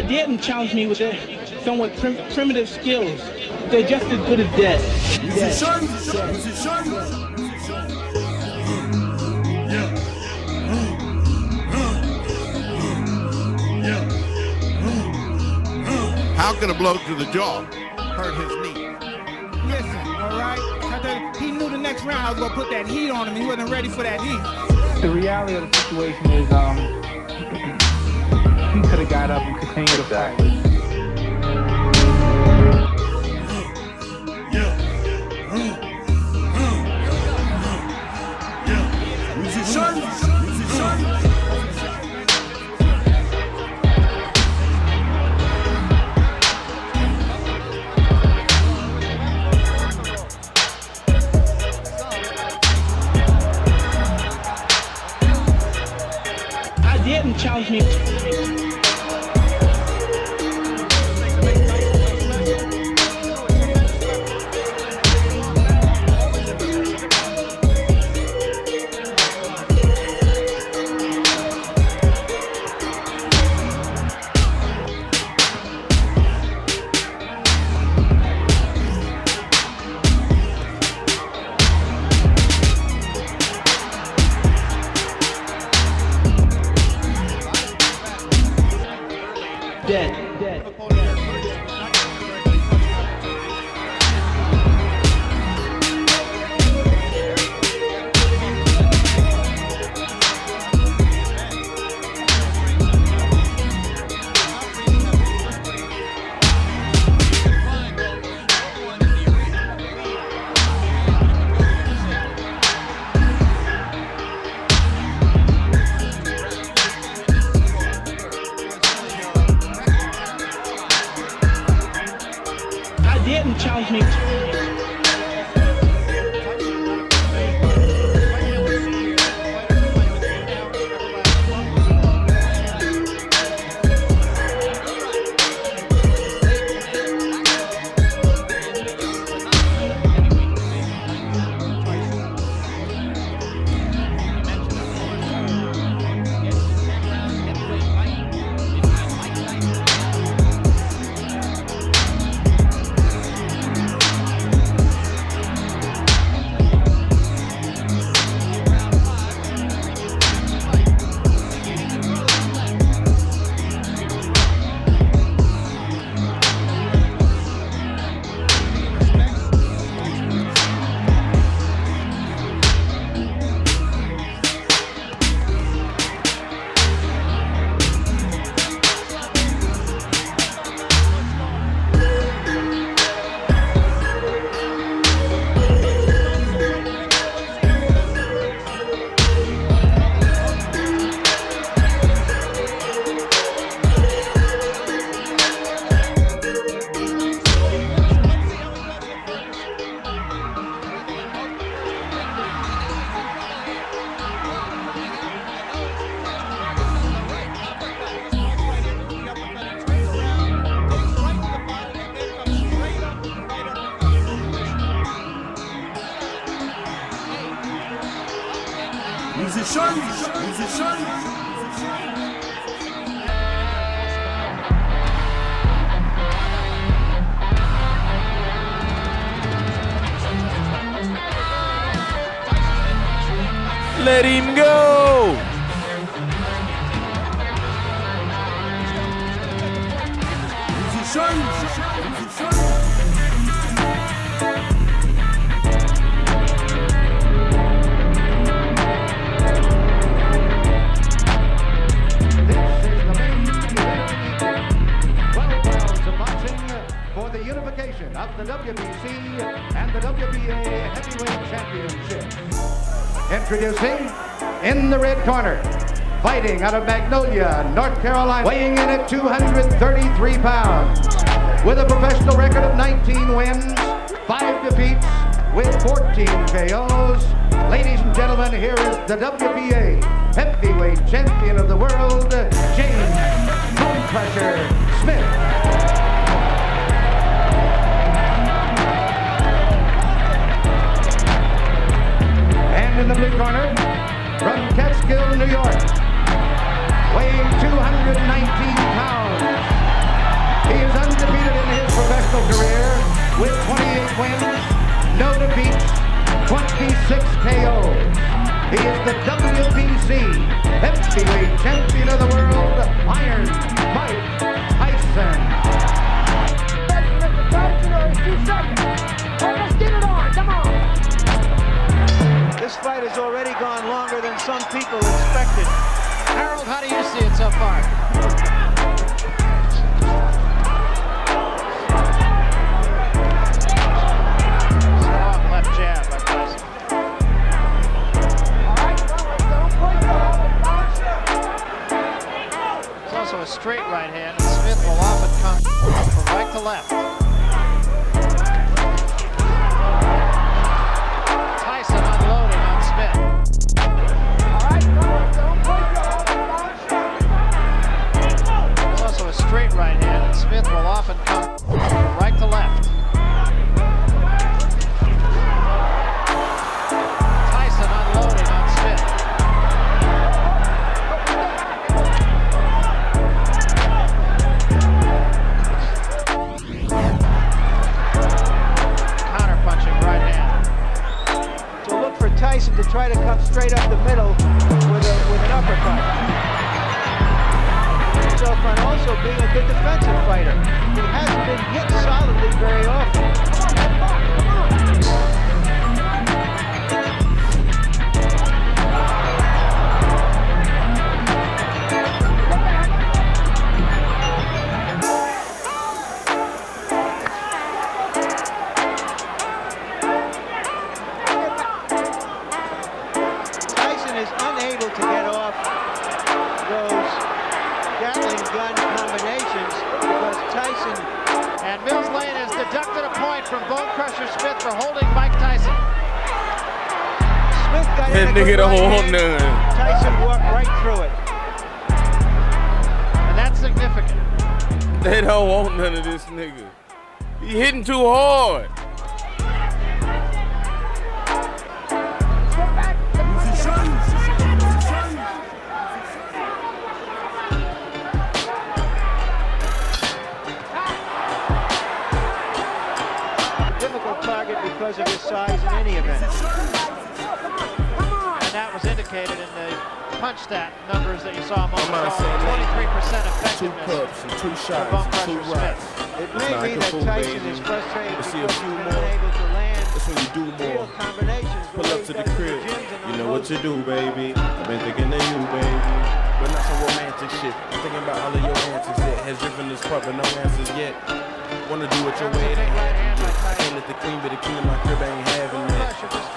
didn't challenge me with their somewhat primitive skills. They're just as good as dead. How can a blow to the jaw hurt his knee? Listen, all right? He knew the next round I was gonna put that heat on him. He wasn't ready for that heat. The reality of the situation is, he could have got up and continued to fight. Didn't challenge me. Dead. Didn't challenge me. MuZiSeAN. Let him go! Of the WBC and the WBA Heavyweight Championship. Introducing, in the red corner, fighting out of Magnolia, North Carolina, weighing in at 233 pounds, with a professional record of 19 wins, 5 defeats, with 14 KOs. Ladies and gentlemen, here is the WBA Heavyweight Champion of the World, James Bone Crusher Smith. In the blue corner, from Catskill, New York, weighing 219 pounds, with 28 wins, no defeats, 26 KOs. He is the WBC heavyweight champion of the world, Iron Mike Tyson. Mr. Tyson, or 2 seconds. Oh, let's get it on. Come on. This fight has already gone longer than some people expected. Harold, how do you see it so far? Strong left jab by Tyson. There's also a straight right hand, and Smith will often come from right to left. Tyson unloading on Smith. There's also a straight right hand, and Smith will often come from right to left. Tyson unloading on Smith. Counter-punching right hand. So look for Tyson to try to come straight up the middle with an uppercut. And also being a good defensive fighter. He hasn't been hit solidly very often. Tyson is unable to get off those Gatling gun combinations because Tyson and Mills Lane has deducted a point from Bone Crusher Smith for holding Mike Tyson. Smith got in a good right hand. Tyson walked right through it. And that's significant. They don't want none of this nigga. He hitting too hard. Because of his size in any event. And that was indicated in the punch stat numbers that you saw a moment ago. 23% effectiveness. 2 cups and 2 shots Bone and 2 Crusher rocks. Smith. It may be that Tyson is frustrated because he's unable to land That's when you do real more. combinations. Pull up to the crib. You know what to do, baby. I've been thinking of you, baby. But not some romantic shit. I'm thinking about all of your answers that has driven this part, but no answers yet. Wanna do it your way, it ain't happening. I can't let the queen be the king of my crib, I ain't having that.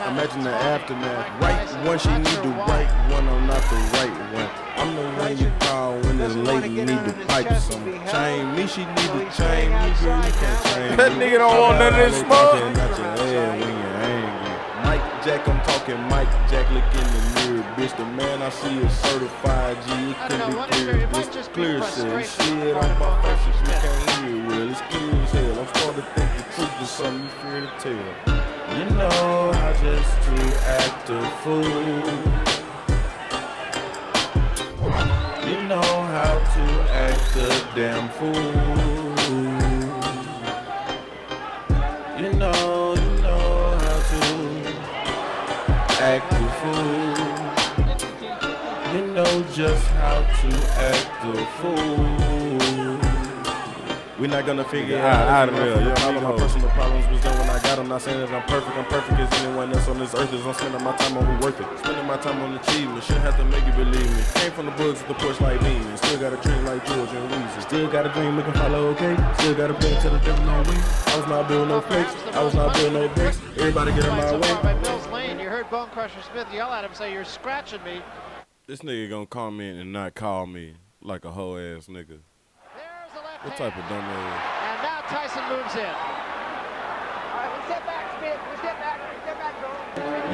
Imagine the aftermath. Right one she need the right one, I'm not the right one. I'm the one you call when this lady need to pipe some. Chain me, she need to chain me, girl, you can't chain me. That nigga don't want none of this smoke. Not your head when you're angry. Mike Jack, I'm talking Mike Jack, look in the mirror, bitch. The man I see is certified G. It could be clear, bitch. Clear said shit on my face, if you can't hear well, it's clear as hell. I'm starting to think the truth is something you fear to tell. You know how just to act a fool. You know how to act a damn fool. You know how to act a fool. You know just how to act a fool. We're not gonna figure out all of my personal problems was done when I got them. Not saying that I'm perfect as anyone else on this earth is. I'm spending my time on who worth it. Spending my time on achievement. Shouldn't have to make you believe me. Came from the books with the Porsche like me. And still got a dream like George and Weezy. Still got a dream we can follow, okay? Still got a plan to the devil no way. I was not building no fakes. I was not building no bricks. Everybody get in my way. By Mills Lane, you heard Bone Crusher Smith yell at him, say, "You're scratching me." This nigga gonna comment and not call me like a hoe ass nigga. There's the left What hand. type of dumbass? And now Tyson moves in. All right, let's get back, Smith. Let's get back, bro.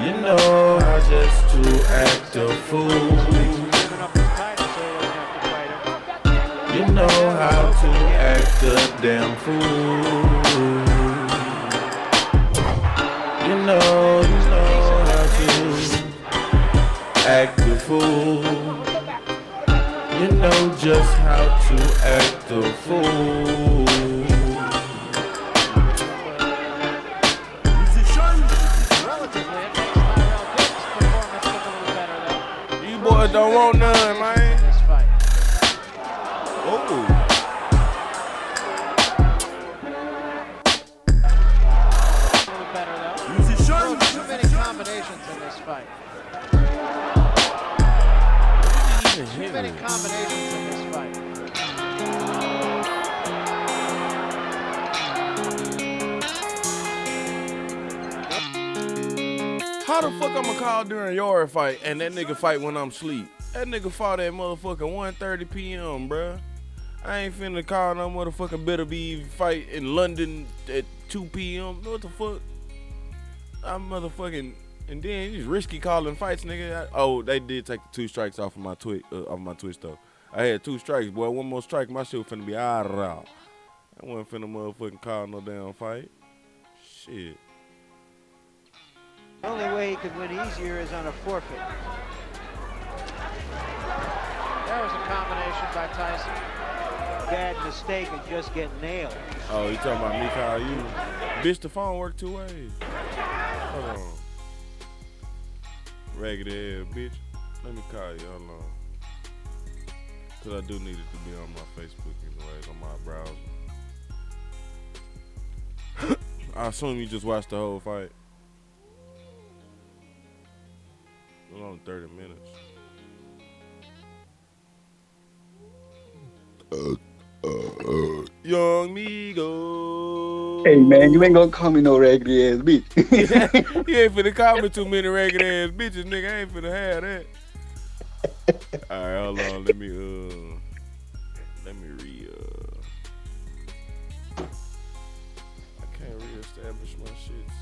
You know how just to act a fool. Giving up his title so he doesn't have to fight him. You know how to act a damn fool. You know how to act a fool. You know just how to act a fool. don't want none, man. This fight. Oh. A little better though. Too many combinations in this fight. Too many combinations in this fight. How the fuck I'ma call during Yarde fight and that nigga fight when I'm asleep? That nigga fought at motherfucking 1:30 p.m., bruh. I ain't finna call no motherfucking Beterbiev fight in London at 2 p.m. What the fuck? I'm motherfucking, and then he's risky calling fights, nigga. Oh, they did take the 2 strikes off of my Twitch though. I had 2 strikes, boy. One more strike, my shit was finna be raw. I wasn't finna motherfucking call no damn fight. Shit. The only way he could win easier is on a forfeit. There was a combination by Tyson. Bad mistake and just get nailed. Oh, you talking about me call you? Bitch, the phone work 2 ways. Hold on. Ragged ass bitch. Let me call you, hold on. Cause I do need it to be on my Facebook anyways, on my browser. I assume you just watched the whole fight. It was only 30 minutes. Young Migo. Hey man, you ain't gonna call me no raggedy ass bitch. You ain't finna call me too many ragged ass bitches, nigga. I ain't finna have that. Alright, hold on. Let me I can't reestablish my shits.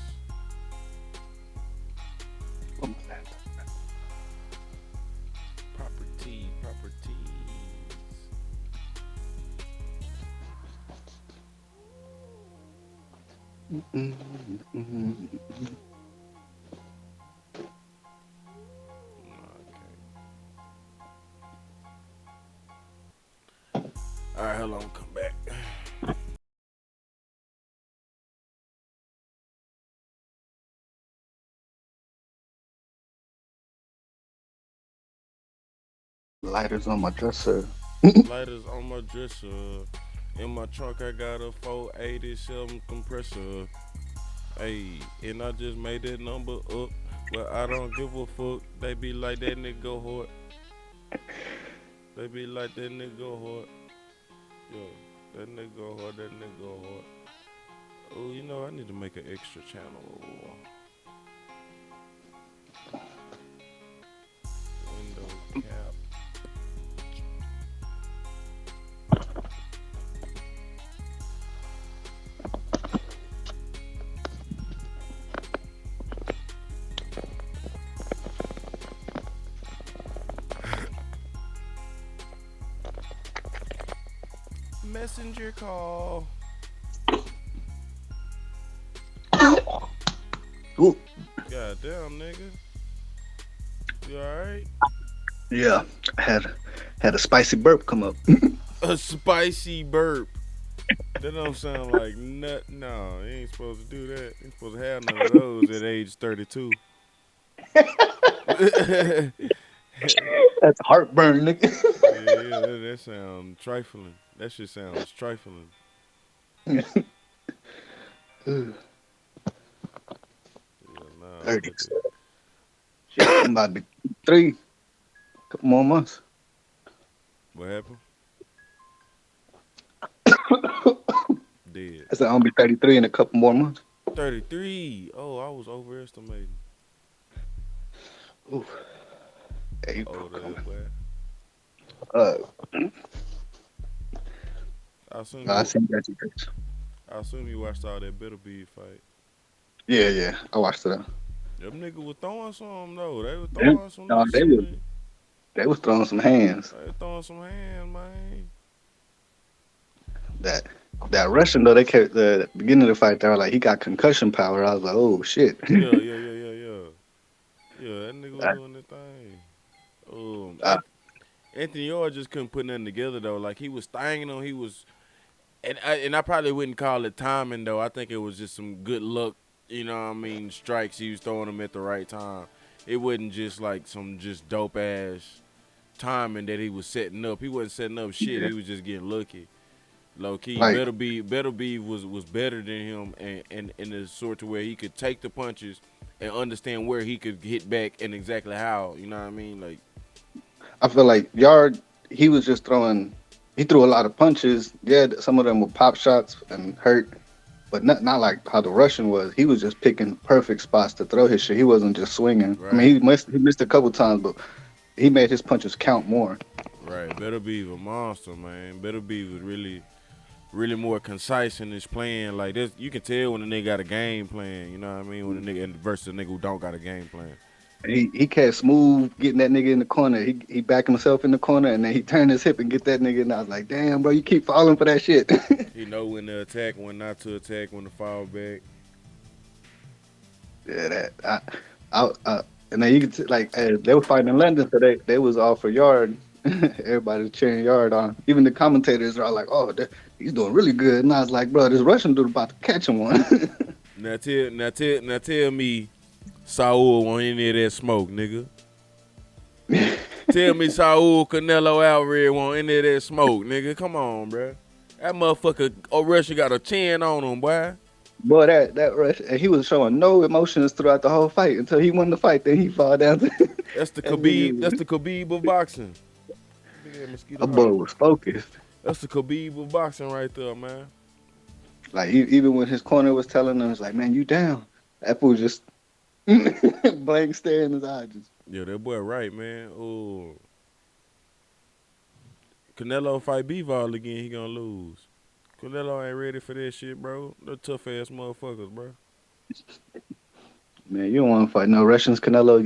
All right, hold on, come back. Lighters on my dresser. Lighters on my dresser. In my trunk, I got a 487 compressor. Hey, and I just made that number up, but I don't give a fuck. They be like that nigga go hard. They be like that nigga go hard. Yo, that nigga go hard, that nigga go hard. Oh, you know, I need to make an extra channel. Window cap. Messenger call. Ooh. God damn, nigga. You alright? Yeah, I had a spicy burp come up. A spicy burp. That don't sound like nut. No, you ain't supposed to do that. You ain't supposed to have none of those at age 32. That's heartburn, nigga. Yeah, that sounds trifling. That shit sounds trifling. Yeah, nah, 30. Shit, I'm about to be 3. Couple more months. What happened? Dead. I said I'm gonna be 33 in a couple more months. 33. Oh, I was overestimating. Ooh. Hey, older, boy. I assume you watched all that Beterbiev fight. Yeah, I watched it. Them niggas was throwing some though. They was throwing some. No, they was throwing some hands. They was throwing some hands, man. That Russian though, they kept the beginning of the fight. They were like, he got concussion power. I was like, oh shit. Yeah. Yeah, that nigga was doing that thing. Anthony Yarde just couldn't put nothing together though. Like he was stinging him. He was, and I probably wouldn't call it timing though. I think it was just some good luck. You know what I mean? Strikes. He was throwing them at the right time. It wasn't just like some just dope ass timing that he was setting up. He wasn't setting up shit. Yeah. He was just getting lucky. Low key, Like- Beterbiev was better than him, and in the sort of where he could take the punches and understand where he could hit back and exactly how. You know what I mean? Like, I feel like Yarde, he was just throwing. He threw a lot of punches. Yeah, some of them were pop shots and hurt, but not like how the Russian was. He was just picking perfect spots to throw his shit. He wasn't just swinging. Right. I mean, he missed a couple times, but he made his punches count more. right, Beterbiev a monster, man. Beterbiev was really more concise in his playing. Like this, you can tell when a nigga got a game plan. You know what I mean? When a nigga versus a nigga who don't got a game plan. He kept smooth getting that nigga in the corner. He backed himself in the corner, and then he turned his hip and get that nigga. And I was like, damn, bro, you keep falling for that shit. He know when to attack, when not to attack, when to fall back. Yeah, and then you could like they were fighting in London, so they was all for Yarde. Everybody was cheering Yarde on. Even the commentators are all like, "Oh, he's doing really good." And I was like, "Bro, this Russian dude about to catch him one." Now tell me, Saul want any of that smoke, nigga. Tell me Saul Canelo Alvarez want any of that smoke, nigga. Come on, bro. That motherfucker Russia got a chin on him, boy. Boy, that Russian, and he was showing no emotions throughout the whole fight until he won the fight. Then he fall down. That's the Khabib. That's the Khabib of boxing. That boy was focused. That's the Khabib of boxing right there, man. Like even when his corner was telling him, "It's like, man, you down." That fool just blank stare in his eye. Just Yeah, that boy right, man. Oh, Canelo fight Bivol again, he gonna lose. Canelo ain't ready for that shit, bro. They're tough ass motherfuckers, bro. Man, you don't want to fight no Russians. Canelo,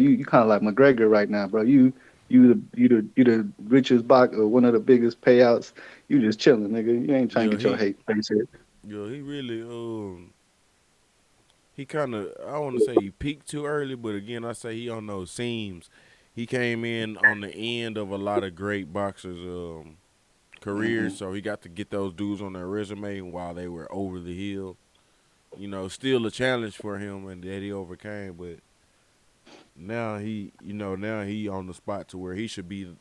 you kind of like McGregor right now, bro. You the richest boxer, one of the biggest payouts. You just chilling, nigga. You ain't trying to get your hate face hit. Yo, he really he kind of, I don't want to say he peaked too early, but again, I say he on those seams. He came in on the end of a lot of great boxers' careers, so he got to get those dudes on their resume while they were over the hill. You know, still a challenge for him, and that he overcame. But now he on the spot to where he should be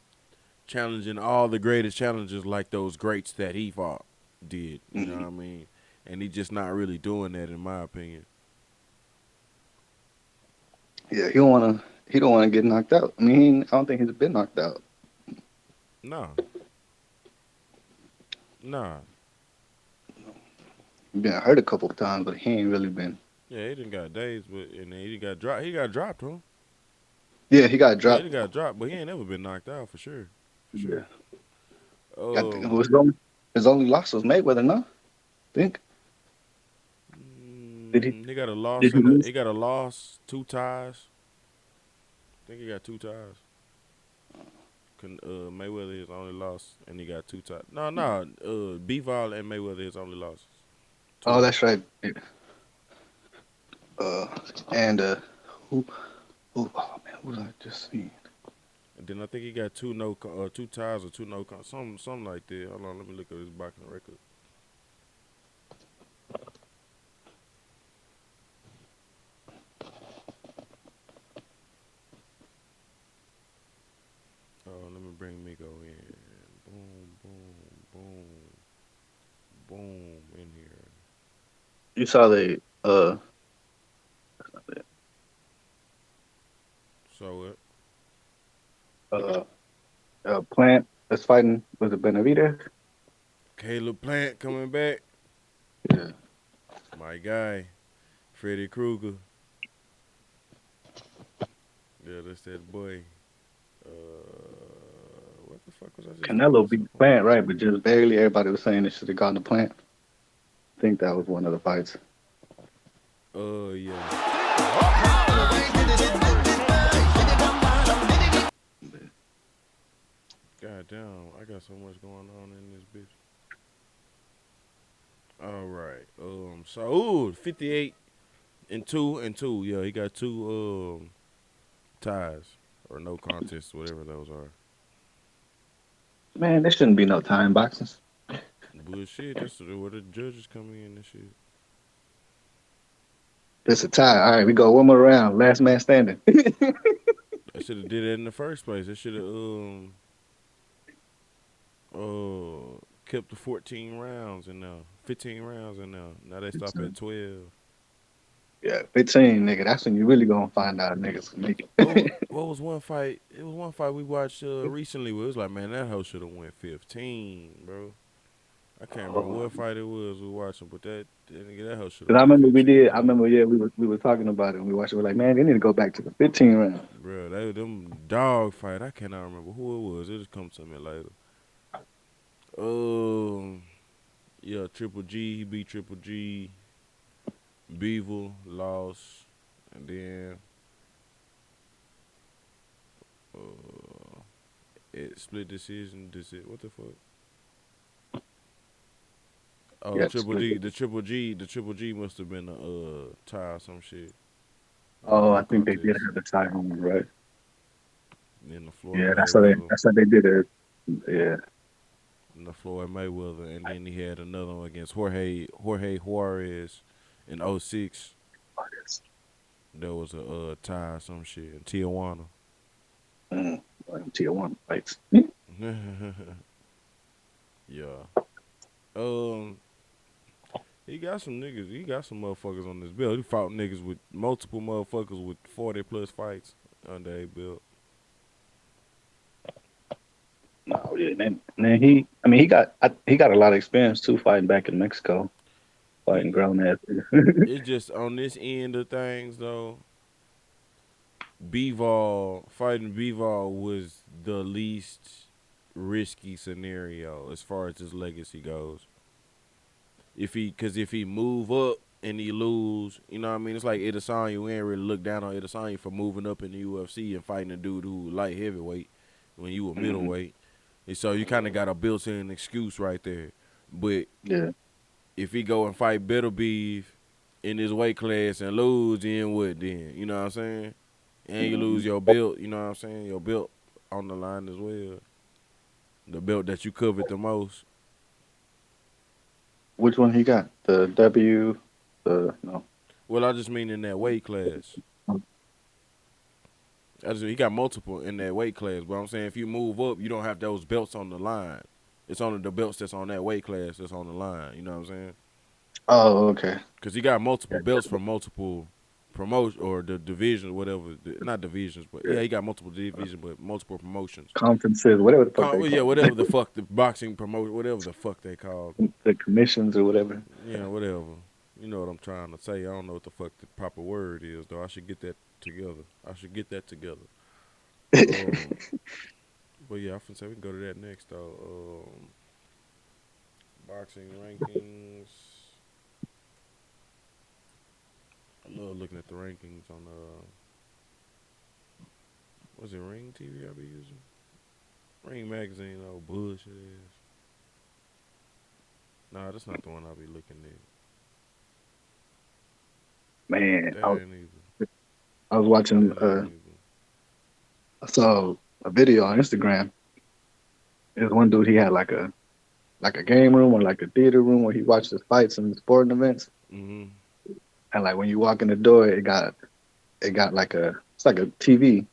challenging all the greatest challenges like those greats that he fought did. You know what I mean? And he just not really doing that, in my opinion. Yeah, he don't wanna get knocked out. I mean, I don't think he's been knocked out. Nah. He's been hurt a couple of times, but he ain't really been. Yeah, he didn't got days, but and then he got dropped. He got dropped, huh? Yeah, he got dropped. Yeah, he got dropped, but he ain't never been knocked out for sure. For sure. Yeah. His only loss was Mayweather, no? I think. Did he? He got a loss. He got a loss, 2 ties. I think he got 2 ties. Mayweather his only loss, and he got 2 ties. No. Bivol and Mayweather his only losses. Oh, that's right. Yeah. And who? Oh man, who did I just see? And then I think he got 2 ties or 2 no something like that. Hold on, let me look at his boxing record. Oh, let me bring Miko in. Boom in here. You saw the So what? Plant that's fighting with the Beterbiev. Caleb Plant coming back. Yeah. My guy, Freddy Krueger. Yeah, that's that boy. What the fuck was I? Canelo beat Plant, right? But just barely. Everybody was saying it should have gone to Plant. I think that was one of the fights. Yeah. God damn, I got so much going on in this bitch. All right. So 58 and 2. Yeah, he got 2 ties or no contests, whatever those are. Man, there shouldn't be no time boxing. Bullshit. That's where the judges come in and shit. It's a tie. All right, we go one more round. Last man standing. They should have did it in the first place. They should have kept the 14 rounds in there, 15 rounds in there. Now they stop at 12. Yeah, 15, nigga. That's when you really gonna find out niggas can make it. What was one fight? It was one fight we watched recently where it was like, man, that hoe should have went 15, bro. I can't remember what fight it was we watching, but that nigga, that hoe should have. Cause I remember we did. I remember, yeah, we were talking about it and we watched it. We're like, man, they need to go back to the 15 round. Bro, them dog fight. I cannot remember who it was. It'll come to me later. Yeah, Triple G. He beat Triple G. Beaver lost, and then it split decision. What the fuck? Oh, Yeah, the Triple G must have been a tie or some shit. Oh, I think they did have the tie on, right? In the Floyd Yeah, Mayweather. that's how they did it. Yeah. In the Floyd Mayweather, and then he had another one against Jorge Juarez in 06. There was a tie or some shit in Tijuana. Tijuana fights. Yeah. He got some niggas. He got some motherfuckers on this belt. He fought niggas with multiple motherfuckers with 40+ fights under a belt. No, yeah, man. He got a lot of experience too, fighting back in Mexico, fighting grown ass. It's just on this end of things though. Fighting Bivol was the least risky scenario as far as his legacy goes. If he move up and he lose, you know what I mean? It's like Adesanya. You ain't really look down on Adesanya for moving up in the UFC and fighting a dude who light heavyweight when you were middleweight. And so you kind of got a built-in excuse right there. But yeah, if he go and fight Beterbiev in his weight class and lose, then what then? You know what I'm saying? And you lose your belt, you know what I'm saying? Your belt on the line as well. The belt that you covered the most. Which one he got? The W? No. Well, I just mean in that weight class. He got multiple in that weight class, but I'm saying if you move up, you don't have those belts on the line. It's only the belts that's on that weight class that's on the line. You know what I'm saying? Oh, okay. Because he got multiple belts from multiple promotion or the divisions, whatever. Not divisions, but yeah, he got multiple divisions, but multiple promotions. Conferences, whatever the fuck. Whatever the fuck the boxing promotion, whatever the fuck they call the commissions or whatever. Yeah, whatever. You know what I'm trying to say. I don't know what the fuck the proper word is, though. I should get that together. But yeah, I'm finna say we can go to that next, though. Boxing rankings. I love looking at the rankings on what's it, Ring TV I be using? Ring Magazine, oh bullshit is. Nah, that's not the one I be looking at. Man, I was watching. I saw a video on Instagram. There's one dude. He had like a game room or like a theater room where he watched the fights and sporting events. Mm-hmm. And like when you walk in the door, it got like it's like a TV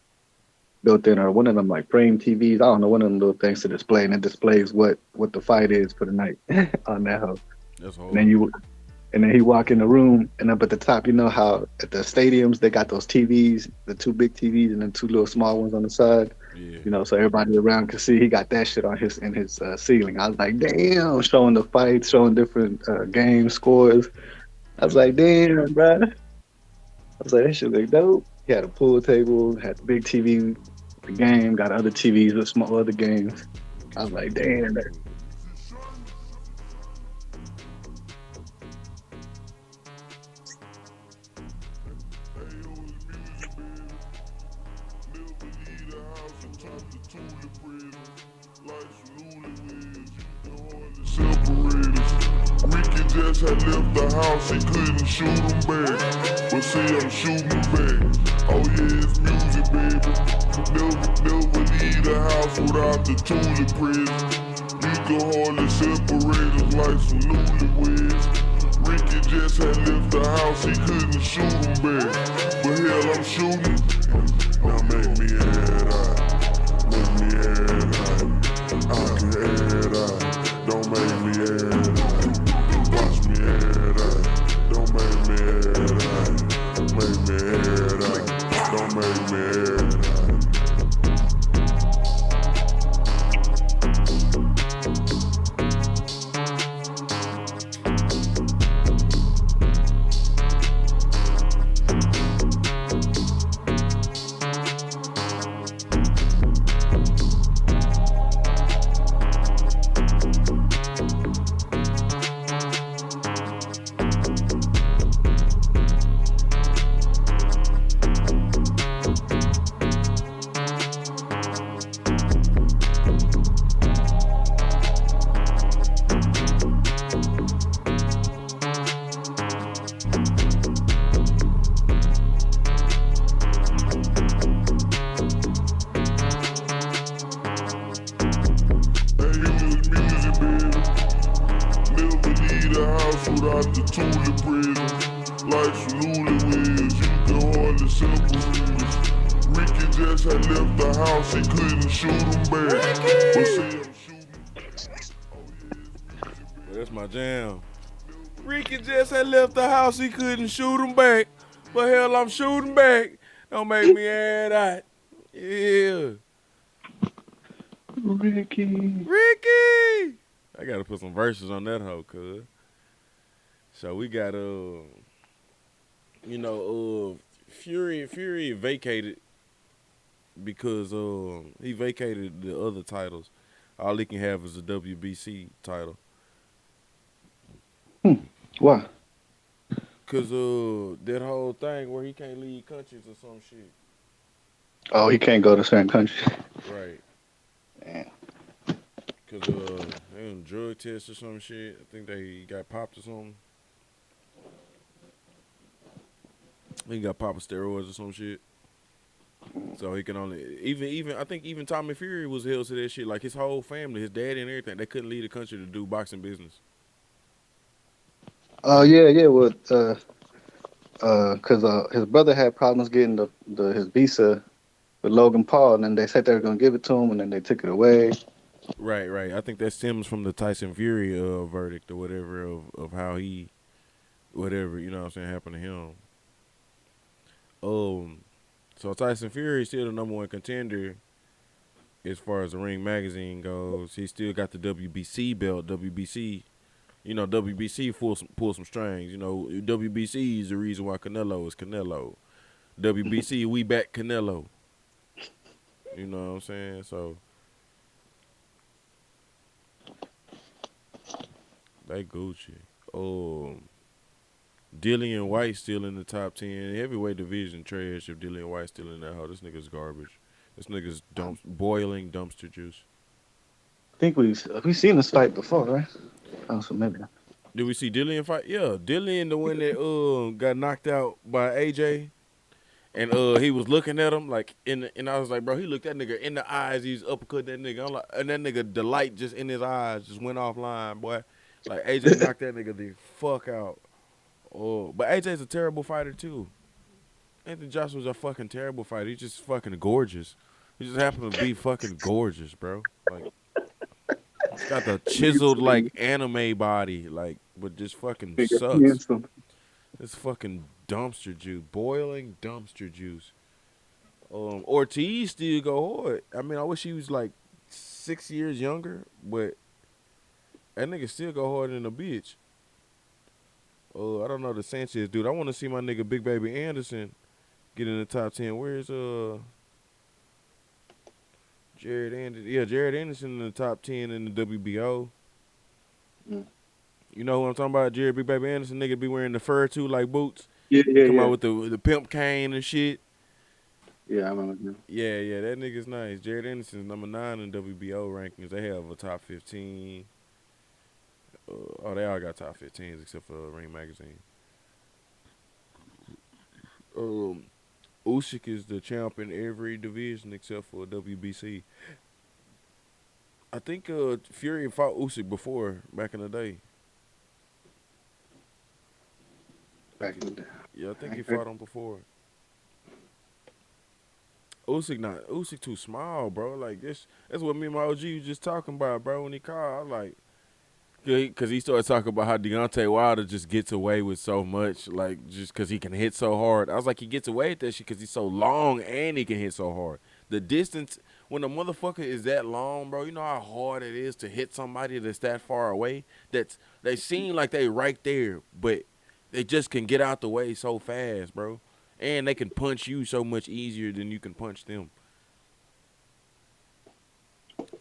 built in, or one of them like frame TVs. I don't know, one of them little things to display, and it displays what the fight is for the night on that house. That's and then he walk in the room, and up at the top, you know how at the stadiums they got those TVs, the 2 big TVs and then 2 little small ones on the side. Yeah. You know, so everybody around can see. He got that shit on his ceiling. I was like, damn, showing the fights, showing different game scores. I was like, damn, bro. I was like, that shit look dope. He had a pool table, had the big TV, the game, got other TVs with small other games. I was like, damn. Just had left the house, he couldn't shoot him back. But see, I'm shooting back. Oh yeah, it's music, baby. Never leave the house without the tulip press. You can hardly separate us like some newlyweds. Ricky just had left the house, he couldn't shoot him back. But hell, I'm shooting. Now make me an out the Tulip prison. Like some newlyweds, you can hardly separate. Ricky just had left the house, he couldn't shoot him back. But see him shooting. That's my jam. Ricky just had left the house, he couldn't shoot him back. But hell, I'm shooting back. Don't make me add that. Yeah. Ricky. I gotta put some verses on that hoe, cuz. So we got Fury vacated because he vacated the other titles. All he can have is a WBC title. Why? Cause that whole thing where he can't leave countries or some shit. Oh, he can't go to certain countries. Right. Damn. Cause they on drug tests or some shit. I think they got popped or something. He got popped with steroids or some shit. So he can only even I think even Tommy Fury was held to that shit. Like his whole family, his daddy and everything, they couldn't leave the country to do boxing business. Yeah. Well, cause his brother had problems getting his visa with Logan Paul, and then they said they were gonna give it to him, and then they took it away. Right. I think that stems from the Tyson Fury verdict or whatever of how he, whatever, you know what I'm saying, happened to him. So Tyson Fury is still the #1 contender as far as the Ring Magazine goes. He still got the WBC belt. WBC, WBC pull some strings. WBC is the reason why Canelo is Canelo. WBC, we back Canelo. You know what I'm saying? So they Gucci. Dillian White still in the top 10. Heavyweight division trash if Dillian White still in that hoe. This nigga's garbage. This nigga's boiling dumpster juice. I think we've seen this fight before, right? Oh, so maybe not. Did we see Dillian fight? Yeah, Dillian the one that got knocked out by AJ. And he was looking at him like and I was like, bro, he looked that nigga in the eyes, he's uppercut that nigga. I'm like, and that nigga, the light just in his eyes just went offline, boy. Like AJ knocked that nigga the fuck out. But AJ's a terrible fighter too. Anthony Joshua's a fucking terrible fighter. He's just fucking gorgeous. He just happens to be fucking gorgeous, bro. Like, he's got the chiseled like anime body, like, but just fucking sucks. It's fucking dumpster juice, boiling dumpster juice. Ortiz still go hard. I mean, I wish he was like 6 years younger, but that nigga still go harder than a bitch. I don't know the Sanchez dude. I want to see my nigga Big Baby Anderson get in the top 10. Where's Jared Anderson? Yeah, Jared Anderson in the top 10 in the WBO. You know who I'm talking about? Jared Big Baby Anderson, nigga be wearing the fur too, like boots. Come out with the pimp cane and shit. Yeah, I remember him. Yeah, that nigga's nice. Jared Anderson's #9 in WBO rankings. They have a top 15. They all got top 15s except for Ring Magazine. Usyk is the champ in every division except for WBC. I think Fury fought Usyk before, back in the day. Back in the day. Yeah, I think he fought him before. Usyk too small, bro. Like this, that's what me and my OG was just talking about, bro. When he called, I was like, because he started talking about how Deontay Wilder just gets away with so much, like just because he can hit so hard. I was like, he gets away with that shit because he's so long and he can hit so hard. The distance, when a motherfucker is that long, bro, you know how hard it is to hit somebody that's that far away? They seem like they right there, but they just can get out the way so fast, bro. And they can punch you so much easier than you can punch them.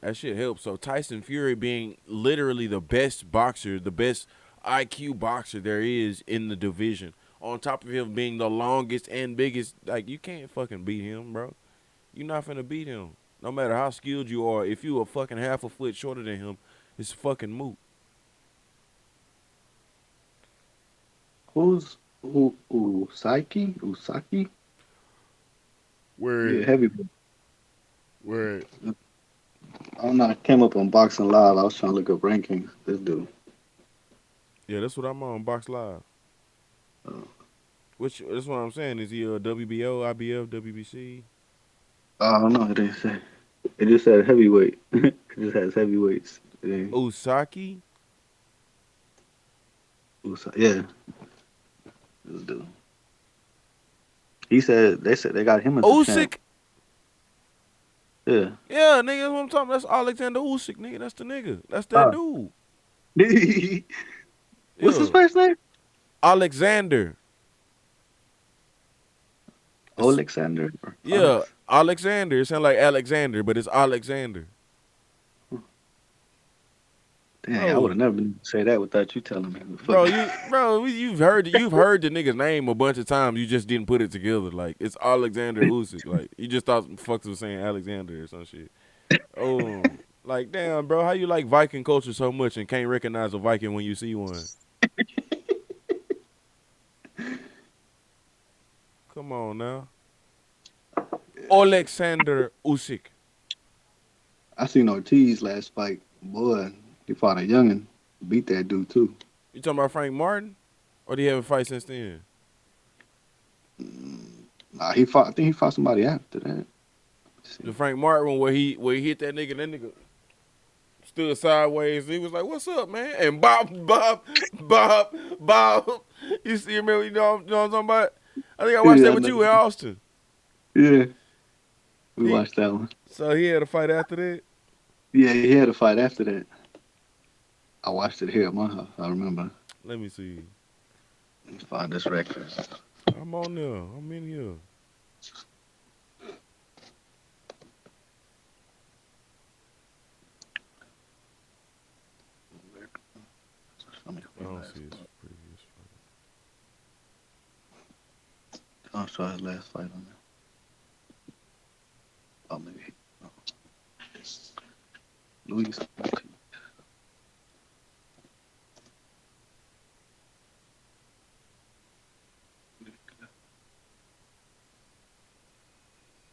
That shit helps. So Tyson Fury being literally the best boxer, the best IQ boxer there is in the division, on top of him being the longest and biggest, like, you can't fucking beat him, bro. You're not finna beat him. No matter how skilled you are, if you a fucking half a foot shorter than him, it's fucking moot. Who's Usaki? Where? Yeah, heavy. Where? I don't know. I came up on Boxing Live. I was trying to look up rankings. This dude. Yeah, that's what I'm on, Box Live. That's what I'm saying. Is he WBO, IBF, WBC? I don't know. It didn't say. It just said heavyweight. It just has heavyweights. Osaki? Yeah. This dude. They said they got him as Usyk? Yeah. Yeah, nigga, that's what I'm talking about. That's Alexander Usyk, nigga. That's the nigga. That's that dude. What's his first name? Alexander. Alexander? Yeah, Alexander. It sounds like Alexander, but it's Alexander. Dang, I would have never been able to say that without you telling me. You've heard the nigga's name a bunch of times. You just didn't put it together. Like, it's Alexander Usyk. Like, you just thought fucks was saying Alexander or some shit. Oh, like, damn, bro, how you like Viking culture so much and can't recognize a Viking when you see one? Come on now. Alexander Usyk. I seen Ortiz last fight. Boy, he fought a youngin. Beat that dude too. You talking about Frank Martin? Or did he have a fight since then? Nah, I think he fought somebody after that. The Frank Martin one where he hit that nigga stood sideways. He was like, "What's up, man?" And Bob. You see him, you know what I'm talking about? I think I watched that with you in Austin. Yeah. We watched that one. So he had a fight after that? Yeah, he had a fight after that. I watched it here at my house, I remember. Let me see. Let's find this record. I'm on there. I'm in here. I don't see his previous fight. I'll show his last fight on there. Oh, maybe. Oh. Luis.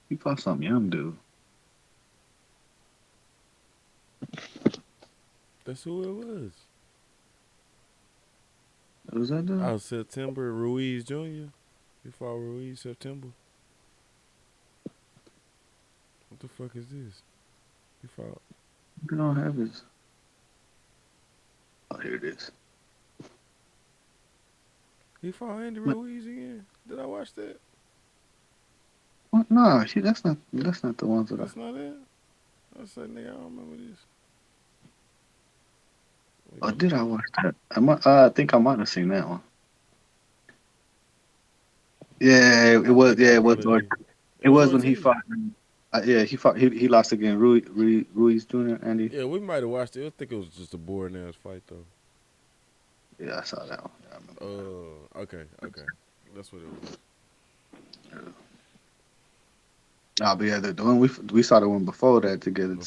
He fought some young dude. That's who it was. What was that dude? Oh, September Ruiz Jr. He fought Ruiz September. What the fuck is this? He fought. We don't have his. Oh, here it is. He fought Andy Ruiz again. Did I watch that? What? No, that's not the ones that That's not it? I said, nigga, I don't remember this. Oh, did I watch that? I think I might have seen that one. Yeah, it was. Yeah, it was. It was when he fought. Yeah, he fought. He lost again. Ruiz Jr. Andy. Yeah, we might have watched it. I think it was just a boring ass fight though. Yeah, I saw that one. Yeah, I remember. Okay, that's what it was. Yeah. But yeah, the one we saw the one before that together. The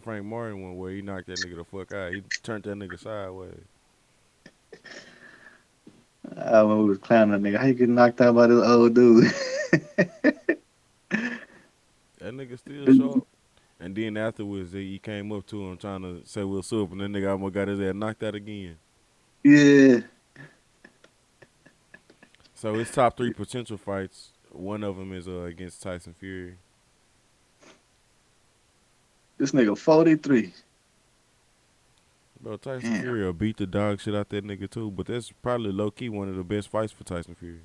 Frank Martin one where he knocked that nigga the fuck out. He turned that nigga sideways. When we was clowning that nigga, how you get knocked out by this old dude? That nigga still sharp. And then afterwards, he came up to him trying to say what's up, and that nigga almost got his ass knocked out again. Yeah. So his top 3 potential fights, one of them is against Tyson Fury. This nigga 43. Bro, Tyson Fury will beat the dog shit out that nigga too, but that's probably low-key one of the best fights for Tyson Fury.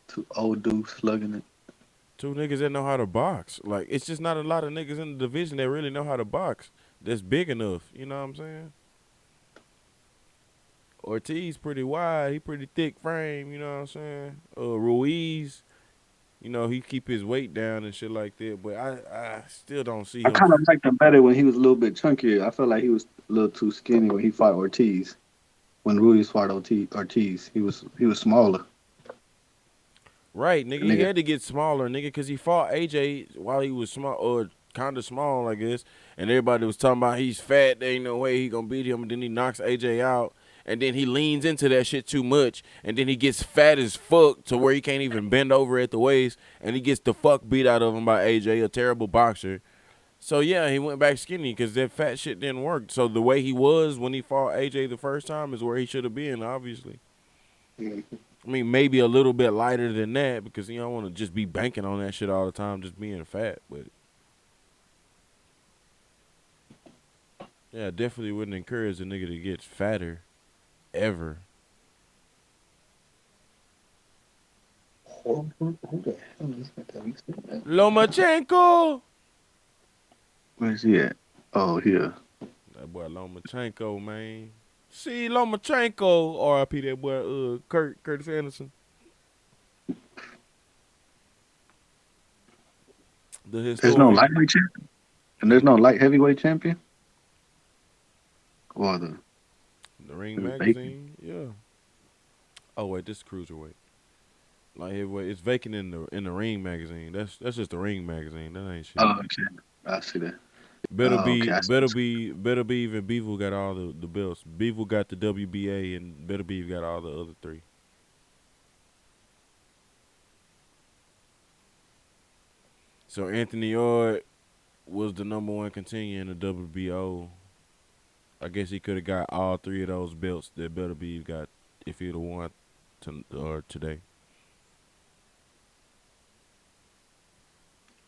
2 old dudes slugging it. 2 niggas that know how to box. Like, it's just not a lot of niggas in the division that really know how to box that's big enough. You know what I'm saying? Ortiz pretty wide. He pretty thick frame. You know what I'm saying? Ruiz, you know, he keep his weight down and shit like that. But I still don't see him. I kind of liked him better when he was a little bit chunkier. I felt like he was a little too skinny when he fought Ortiz. When Ruiz fought Ortiz, he was smaller. Right, nigga. He had to get smaller, nigga, because he fought AJ while he was small, or kind of small, I guess. And everybody was talking about he's fat. There ain't no way he gonna beat him. And then he knocks AJ out. And then he leans into that shit too much. And then he gets fat as fuck to where he can't even bend over at the waist. And he gets the fuck beat out of him by AJ, a terrible boxer. So yeah, he went back skinny because that fat shit didn't work. So the way he was when he fought AJ the first time is where he should have been, obviously. I mean, maybe a little bit lighter than that because you don't want to just be banking on that shit all the time, just being fat. But yeah, definitely wouldn't encourage a nigga to get fatter ever. Who the hell is that? Lomachenko. Where's he at? Oh, here. That boy Lomachenko, man. See Lomachenko, R.I.P. that boy Curtis Anderson. There's no lightweight champion? And there's no light heavyweight champion? Or the Ring magazine? Yeah. Oh wait, this is cruiserweight. Light heavyweight. It's vacant in the Ring magazine. That's just the Ring magazine. That ain't shit. Oh, okay. I see that. Beterbiev and Bevel got all the belts. Bevel got the WBA and Beterbiev got all the other three. So Anthony Yarde was the #1 contender in the WBO. I guess he could have got all three of those belts that Beterbiev got if he'd have won today.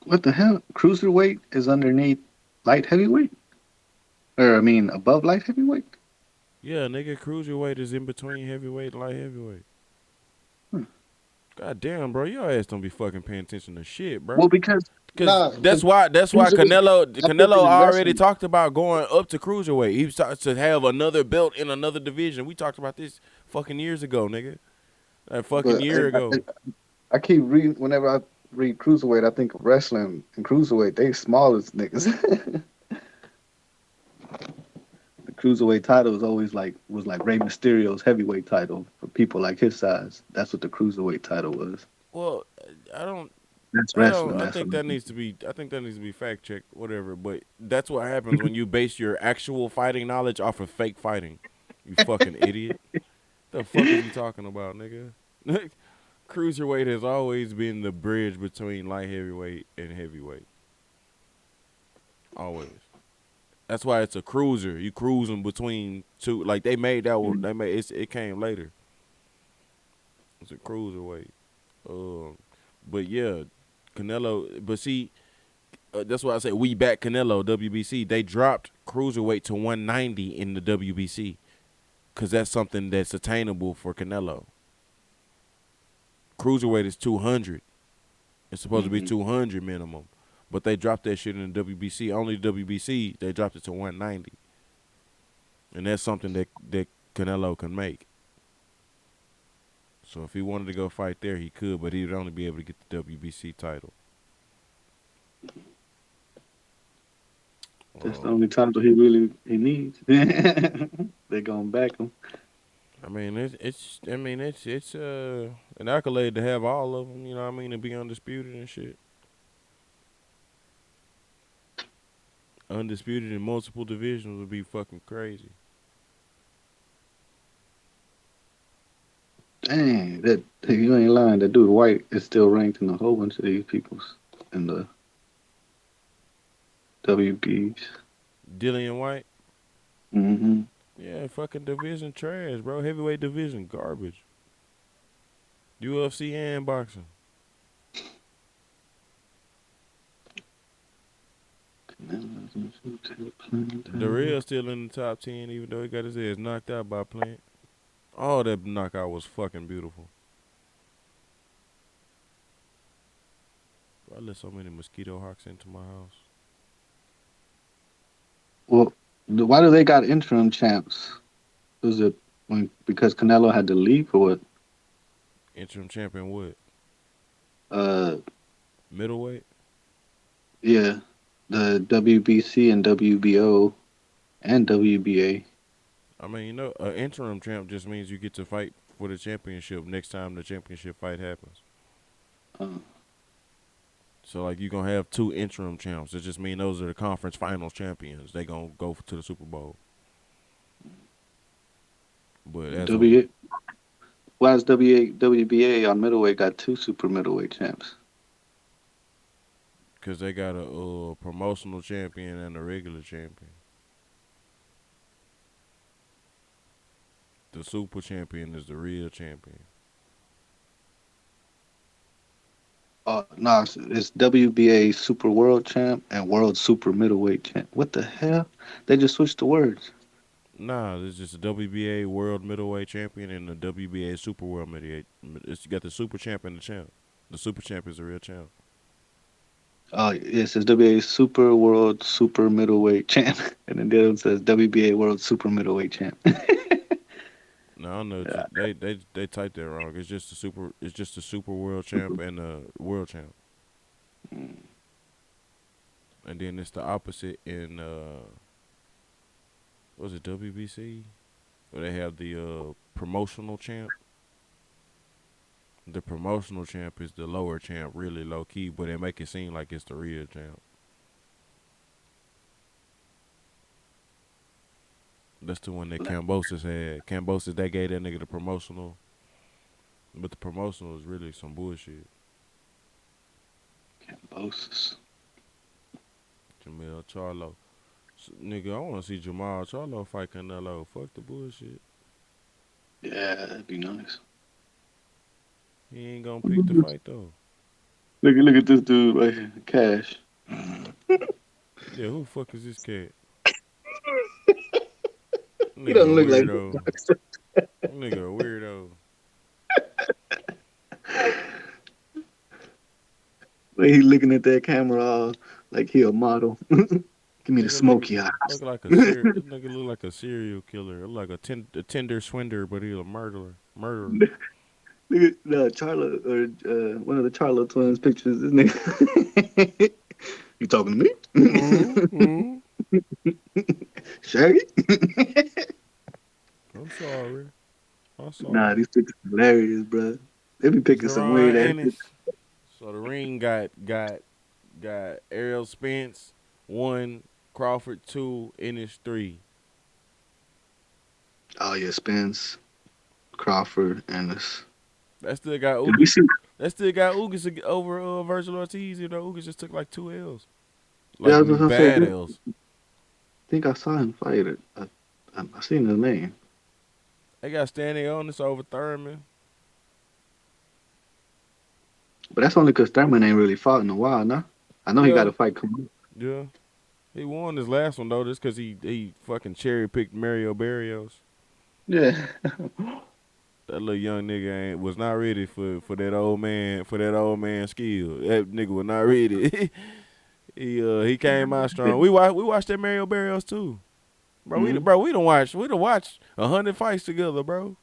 What the hell? Cruiserweight is underneath light heavyweight? Or, I mean, above light heavyweight? Yeah, nigga, cruiserweight is in between heavyweight and light heavyweight. God damn, bro, your ass don't be fucking paying attention to shit, bro. Well, because that's why Canelo already talked about going up to cruiserweight. He was to have another belt in another division. We talked about this fucking years ago, nigga. That fucking year ago. I keep reading, whenever I read cruiserweight, I think of wrestling and cruiserweight. They small as niggas. The cruiserweight title was always like Rey Mysterio's heavyweight title for people like his size. That's what the cruiserweight title was. Well, I don't. That's wrestling. I think that needs to be. I think that needs to be fact checked. Whatever. But that's what happens when you base your actual fighting knowledge off of fake fighting. You fucking idiot. The fuck is you talking about, nigga? Cruiserweight has always been the bridge between light heavyweight and heavyweight. Always. That's why it's a cruiser. You cruising between two. Like they made that one. It came later. It's a cruiserweight. But yeah, Canelo. But see, that's why I say we back Canelo WBC. They dropped cruiserweight to 190 in the WBC because that's something that's attainable for Canelo. Cruiserweight is 200. It's supposed to be 200 minimum. But they dropped that shit in the WBC. Only the WBC, they dropped it to 190. And that's something that Canelo can make. So if he wanted to go fight there, he could, but he would only be able to get the WBC title. That's the only title he needs. They're gonna back him. I mean, it's an accolade to have all of them, you know what I mean, and be undisputed and shit. Undisputed in multiple divisions would be fucking crazy. Dang, you ain't lying. That dude White is still ranked in a whole bunch of these people's in the WBs. Dillian White? Mm-hmm. Yeah, fucking division trash, bro. Heavyweight division garbage. UFC and boxing. Darrell's still in the top 10, even though he got his ass knocked out by Plant. Oh, that knockout was fucking beautiful. I let so many mosquito hawks into my house. Well, why do they got interim champs? Was it because Canelo had to leave or what? Interim champion what? Middleweight? Yeah. The WBC and WBO and WBA. I mean, you know, an interim champ just means you get to fight for the championship next time the championship fight happens. So, like, you're going to have 2 interim champs. It just means those are the conference finals champions. They going to go to the Super Bowl. But that's why is WBA on middleweight got 2 super middleweight champs? Because they got a promotional champion and a regular champion. The super champion is the real champion. No, it's WBA Super World Champ and World Super Middleweight Champ. What the hell? They just switched the words. Nah, it's just a WBA World Middleweight Champion and the WBA Super World Middleweight. You got the Super Champ and the Champ. The Super Champ is the real champ. Yes, it's WBA Super World Super Middleweight Champ, and then the other one says WBA World Super Middleweight Champ. No, I know they typed that wrong. It's just the Super World Champ and the World Champ. And then it's the opposite in was it WBC? Where they have the promotional champ. The promotional champ is the lower champ, really low key, but they make it seem like it's the real champ. That's the one that Kambosos had. Kambosos, they gave that nigga the promotional. But the promotional is really some bullshit. Kambosos. Jamil Charlo. Nigga, I want to see Jamal Charlo fight Canelo. Fuck the bullshit. Yeah, that'd be nice. He ain't gonna pick the fight, though. Look at this dude right here. Cash. Yeah, who the fuck is this cat? He doesn't look like Nigga a weirdo. But he looking at that camera all like he a model. Give me the smoky eyes. This nigga look like a serial killer. Look like a tender swindler, but he's a murderer. Look at Charlo, or one of the Charlo twins pictures. This nigga. You talking to me? Mm-hmm. Shaggy? I'm sorry. Nah, these pictures are hilarious, bro. They be picking some weird ass. So the ring got Errol Spence 1, Crawford 2, Ennis 3. Oh yeah, Spence, Crawford, Ennis. That still got Ugas over Virgil Ortiz. You know, Ugas just took like 2 L's. Like bad L's. I think I saw him fight it. I seen his name. They got Stanley Onus over Thurman. But that's only because Thurman ain't really fought in a while, nah? I know he got a fight coming. Yeah. He won his last one, though, just because he fucking cherry-picked Mario Barrios. Yeah. That little young nigga was not ready for that old man skill. That nigga was not ready. He came out strong. We watched that Mario Barrios too, bro. Mm-hmm. We don't watch 100 fights together, bro.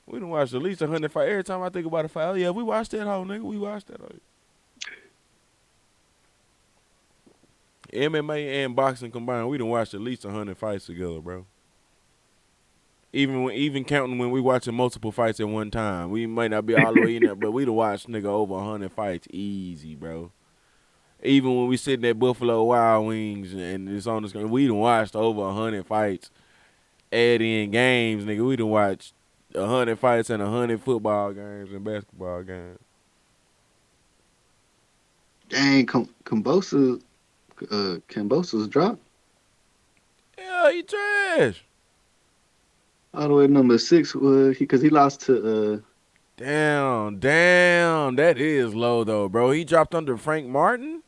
We done watched at least 100 fights. Every time I think about a fight, oh yeah, we watched that whole nigga. We watched that whole. MMA and boxing combined, we done watched at least 100 fights together, bro. Even counting when we watching multiple fights at one time. We might not be all the way in there, but we done watched nigga over 100 fights easy, bro. Even when we sitting at Buffalo Wild Wings and it's on the screen, we done watched over 100 fights. Add in games, nigga. We done watched 100 fights and 100 football games and basketball games. Dang, Kambosos dropped. Yeah, he trash. All the way to number 6 because he lost to Damn, that is low though, bro. He dropped under Frank Martin?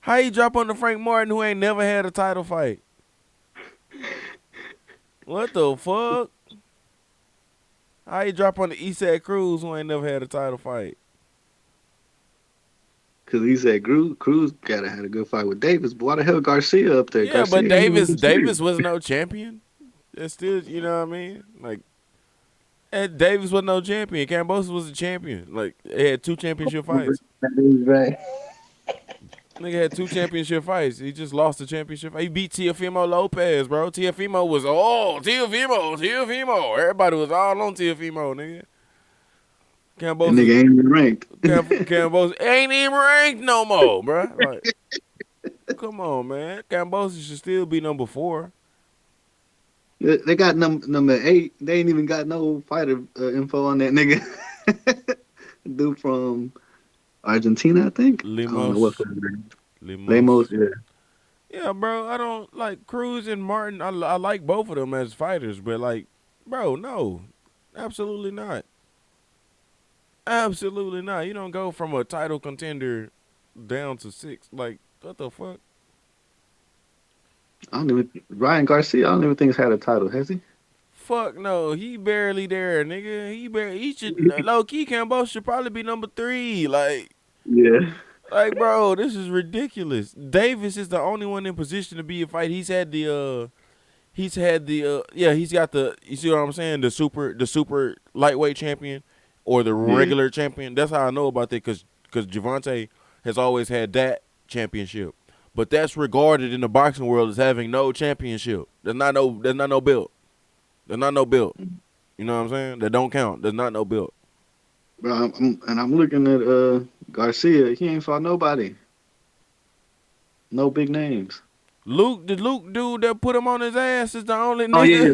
How he drop under Frank Martin who ain't never had a title fight? What the fuck? How he drop on the Isaac Cruz who ain't never had a title fight? Because he said Cruz gotta have a good fight with Davis, but why the hell Garcia up there? Yeah, Garcia but Davis was no champion. It's still, you know what I mean? Like, Davis was no champion. Kambosos was a champion. Like, they had 2 championship fights. That is right. Nigga had 2 championship fights. He just lost the championship. He beat Teofimo Lopez, bro. Teofimo was Teofimo. Everybody was all on Teofimo, nigga. Kambosos, that nigga ain't even ranked. Kambosos ain't even ranked no more, bro. Like, come on, man. Kambosos should still be number 4. They got number 8. They ain't even got no fighter info on that nigga. Dude from Argentina, I think. I don't know what's Lemos. her name. Lemos, Lemos. yeah. Yeah, bro. I don't like Cruz and Martin. I like both of them as fighters, but like, bro, no, absolutely not. Absolutely not. You don't go from a title contender down to 6. Like, what the fuck? Ryan Garcia, I don't even think he's had a title, has he? Fuck no. He barely there, nigga. He should low key Cambo should probably be number 3. Yeah. Like, bro, this is ridiculous. Davis is the only one in position to be a fight. He's got the you see what I'm saying? The super lightweight champion or the regular champion. That's how I know about that because Javante has always had that championship. But that's regarded in the boxing world as having no championship. There's not no belt. There's not no belt. You know what I'm saying? That don't count. There's not no belt. Bro, I'm looking at Garcia. He ain't fought nobody. No big names. The Luke dude that put him on his ass is the only nigga. Oh yeah,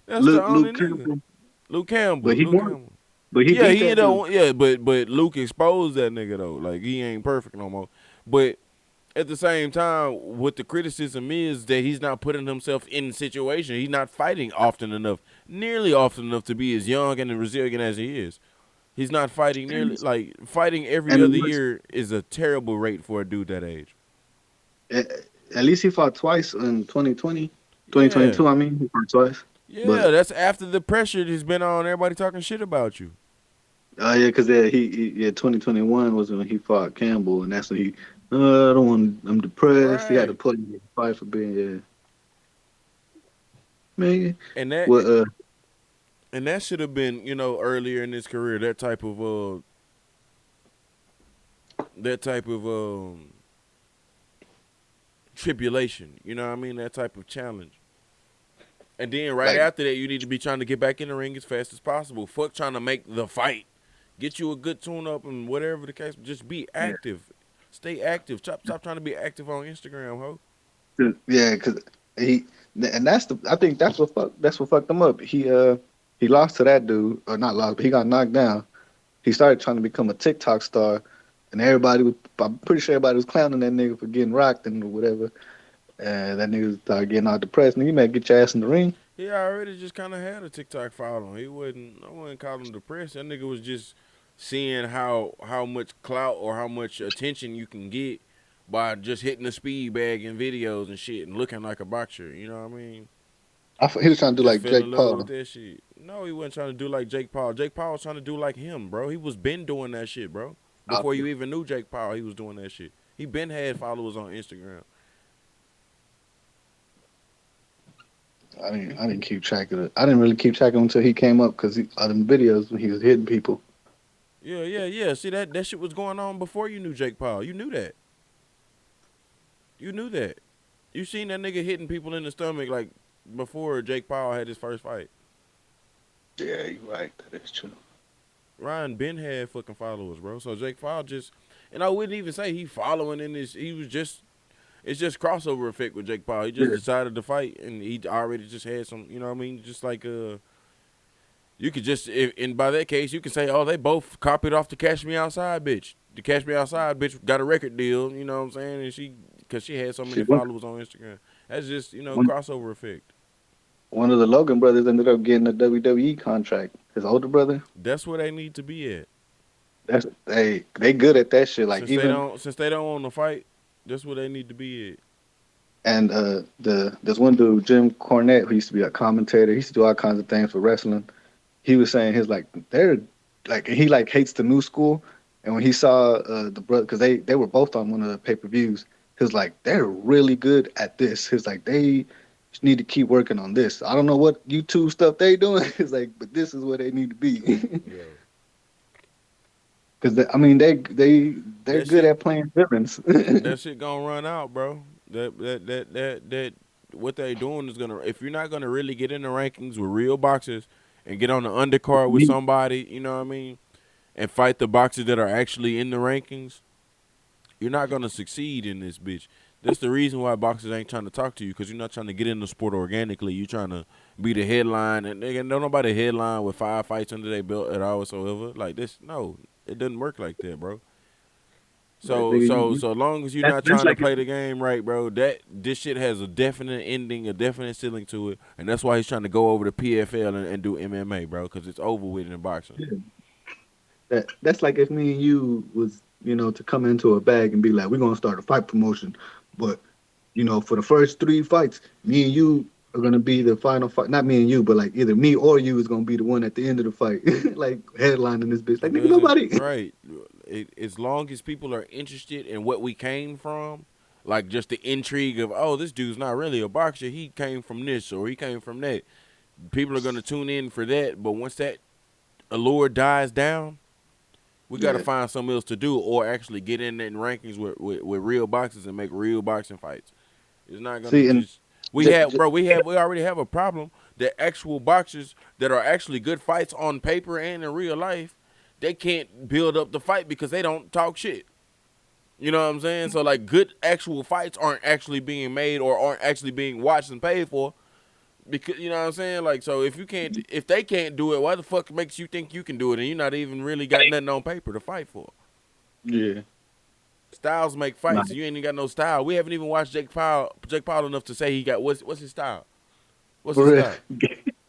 That's the only Luke nigga. Campbell. Luke Campbell. But he Luke won. Campbell. But he beat that dude. Yeah, but Luke exposed that nigga though. Like he ain't perfect no more. But at the same time, what the criticism is that he's not putting himself in situation. He's not fighting nearly often enough to be as young and as resilient as he is. He's not fighting fighting every other year is a terrible rate for a dude that age. At least he fought twice in 2020. 2022, I mean, he fought twice. Yeah, but that's after the pressure has been on everybody talking shit about you. Yeah, because he 2021 was when he fought Campbell, and that's when he, I don't want, I'm depressed. Right. He had to put in the fight for being, man. And that, and that should have been, earlier in his career, that type of tribulation. You know what I mean? That type of challenge. And then after that, you need to be trying to get back in the ring as fast as possible. Fuck trying to make the fight. Get you a good tune-up and whatever the case. Just be active. Yeah. Stay active. Stop trying to be active on Instagram, ho. Yeah, because I think that's what fucked him up. He lost to that dude, or not lost, but he got knocked down. He started trying to become a TikTok star, and I'm pretty sure everybody was clowning that nigga for getting rocked and whatever. And that nigga started getting all depressed. And you might get your ass in the ring. He already just kind of had a TikTok following. I wouldn't call him depressed. That nigga was just seeing how much clout or how much attention you can get by just hitting the speed bag in videos and shit and looking like a boxer. You know what I mean? He was trying to do like Jake Paul. With that shit. No, he wasn't trying to do like Jake Paul. Jake Paul was trying to do like him, bro. He was been doing that shit, bro. Before you even knew Jake Paul, he was doing that shit. He been had followers on Instagram. I didn't keep track of it. I didn't really keep track of him until he came up because of them videos when he was hitting people. Yeah. See, that shit was going on before you knew Jake Paul. You knew that. You seen that nigga hitting people in the stomach like before Jake Paul had his first fight. Yeah, you're right. That is true. Ryan Ben had fucking followers, bro. So Jake Paul and I wouldn't even say he following in this. It's just crossover effect with Jake Paul. He just decided to fight, and he already just had some, you know what I mean? Just like, you could just, and by that case, you can say, oh, they both copied off the Cash Me Outside bitch. The Cash Me Outside bitch got a record deal, you know what I'm saying? And because she had so many followers on Instagram. That's just, crossover effect. One of the Logan brothers ended up getting a WWE contract. His older brother. That's where they need to be at. They good at that shit. Like since they don't want to fight. That's where they need to be at. And there's one dude, Jim Cornette, who used to be a commentator. He used to do all kinds of things for wrestling. He was saying he hates the new school. And when he saw the brother, because they were both on one of the pay-per-views, he was like, they're really good at this. He's like, they need to keep working on this. I don't know what YouTube stuff they doing. It's like, but this is where they need to be. Yeah. Because they're good at playing villains. That shit gonna run out, bro. That what they doing is gonna. If you're not gonna really get in the rankings with real boxers and get on the undercard with somebody, you know what I mean, and fight the boxers that are actually in the rankings, you're not gonna succeed in this bitch. That's the reason why boxers ain't trying to talk to you, because you're not trying to get in the sport organically. You're trying to be the headline, and nigga, don't nobody headline with 5 fights under their belt at all whatsoever. Like this, no. It doesn't work like that, bro. So long as you're not trying to play the game right, bro, this shit has a definite ending, a definite ceiling to it, and that's why he's trying to go over to PFL and do MMA, bro, because it's over with in boxing. That's like if me and you was, to come into a bag and be like, we're gonna start a fight promotion, but for the first 3 fights, me and you are gonna be the final fight. Not me and you, but like either me or you is gonna be the one at the end of the fight, like headlining this bitch. Like nigga, nobody. Right. As long as people are interested in what we came from, like just the intrigue of, oh, this dude's not really a boxer. He came from this or he came from that. People are gonna tune in for that. But once that allure dies down, we got to find something else to do, or actually get in rankings with real boxers and make real boxing fights. It's not gonna we already have a problem that actual boxers that are actually good fights on paper and in real life, they can't build up the fight because they don't talk shit. You know what I'm saying? So like good actual fights aren't actually being made or aren't actually being watched and paid for. Because you know what I'm saying? Like, so if they can't do it, why the fuck makes you think you can do it and you're not even really got nothing on paper to fight for? Yeah. Styles make fights. You ain't even got no style. We haven't even watched Jake Paul enough to say he got what's his style? What's his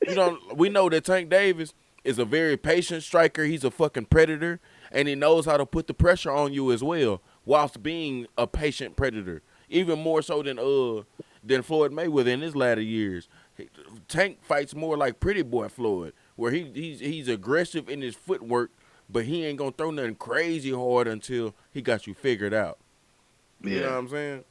style? We know that Tank Davis is a very patient striker. He's a fucking predator, and he knows how to put the pressure on you as well, whilst being a patient predator. Even more so than Floyd Mayweather in his latter years. Tank fights more like Pretty Boy Floyd, where he's aggressive in his footwork, but he ain't gonna throw nothing crazy hard until he got you figured out. Yeah. You know what I'm saying?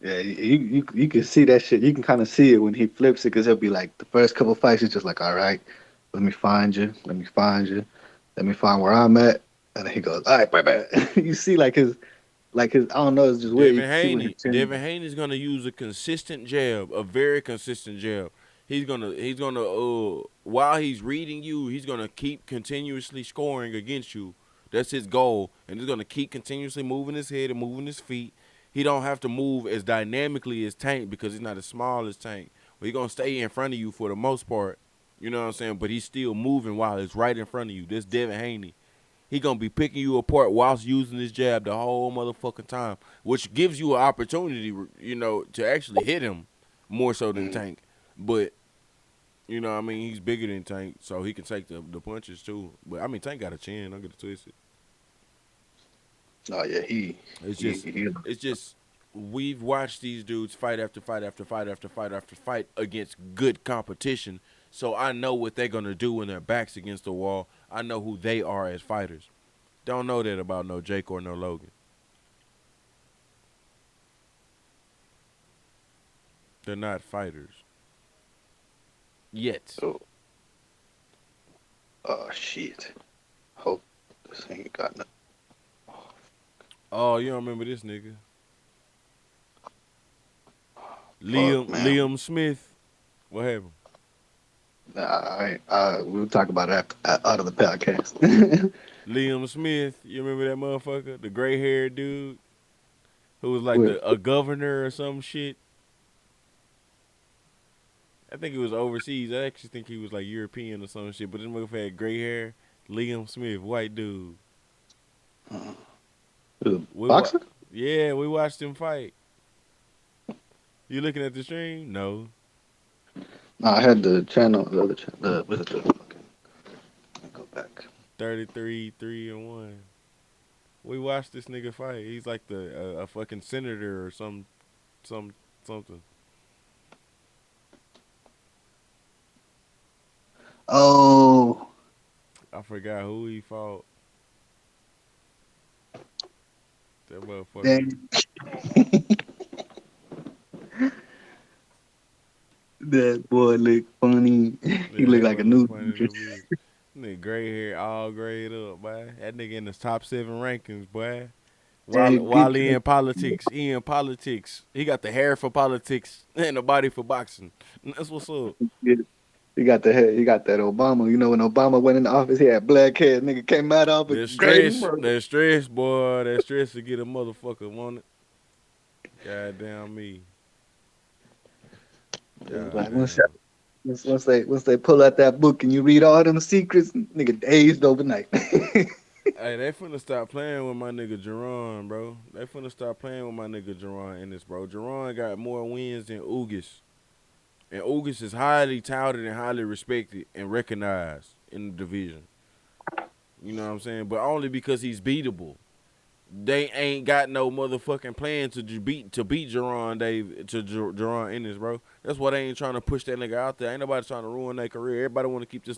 Yeah, you can see that shit. You can kind of see it when he flips it, because he'll be like, the first couple fights, he's just like, all right, let me find you, let me find where I'm at, and then he goes, all right, bye. You see like his, I don't know, it's just weird. Devin Haney's gonna use a consistent jab, a very consistent jab. He's gonna while he's reading you, he's gonna keep continuously scoring against you. That's his goal, and he's gonna keep continuously moving his head and moving his feet. He don't have to move as dynamically as Tank because he's not as small as Tank. But he's gonna stay in front of you for the most part. You know what I'm saying? But he's still moving while it's right in front of you. This Devin Haney. He gonna be picking you apart whilst using his jab the whole motherfucking time, which gives you an opportunity, to actually hit him more so than Tank. But, he's bigger than Tank, so he can take the punches too. But, Tank got a chin. Don't get it twisted. Oh, yeah, It's just we've watched these dudes fight after fight after fight after fight after fight against good competition, so I know what they're gonna do when their back's against the wall. I know who they are as fighters. Don't know that about no Jake or no Logan. They're not fighters. Yet. Oh shit. Hope this ain't got nothing. Oh, you don't remember this nigga? Liam Smith. What happened? We'll talk about it out of the podcast. Liam Smith, you remember that motherfucker? The gray-haired dude who was like a governor or some shit? I think he was overseas. I actually think he was like European or some shit, but this motherfucker had gray hair. Liam Smith, white dude. Boxer? Yeah, we watched him fight. You looking at the stream? No. No, I had the channel, the other channel. Was it the fucking? Go back. 33-3-1. We watched this nigga fight. He's like a fucking senator or something. Oh. I forgot who he fought. That motherfucker. That boy look funny. He look like a new. Nigga gray hair, all grayed up, boy. That nigga in the top 7 rankings, boy. While he in politics, he got the hair for politics and the body for boxing. That's what's up. He got the hair. He got that Obama. You know, when Obama went in the office, he had black hair. Nigga came out of it. That stress, boy. That stress to get a motherfucker, want it? Goddamn me. Like once they pull out that book and you read all them secrets, nigga dazed overnight. Hey, they finna stop playing with my nigga Jerron, bro. They finna stop playing with my nigga Jerron in this, bro. Jerron got more wins than Ugas. And Ugas is highly touted and highly respected and recognized in the division. You know what I'm saying? But only because he's beatable. They ain't got no motherfucking plan to beat Jerron Ennis, bro. That's why they ain't trying to push that nigga out there. Ain't nobody trying to ruin their career. Everybody want to keep this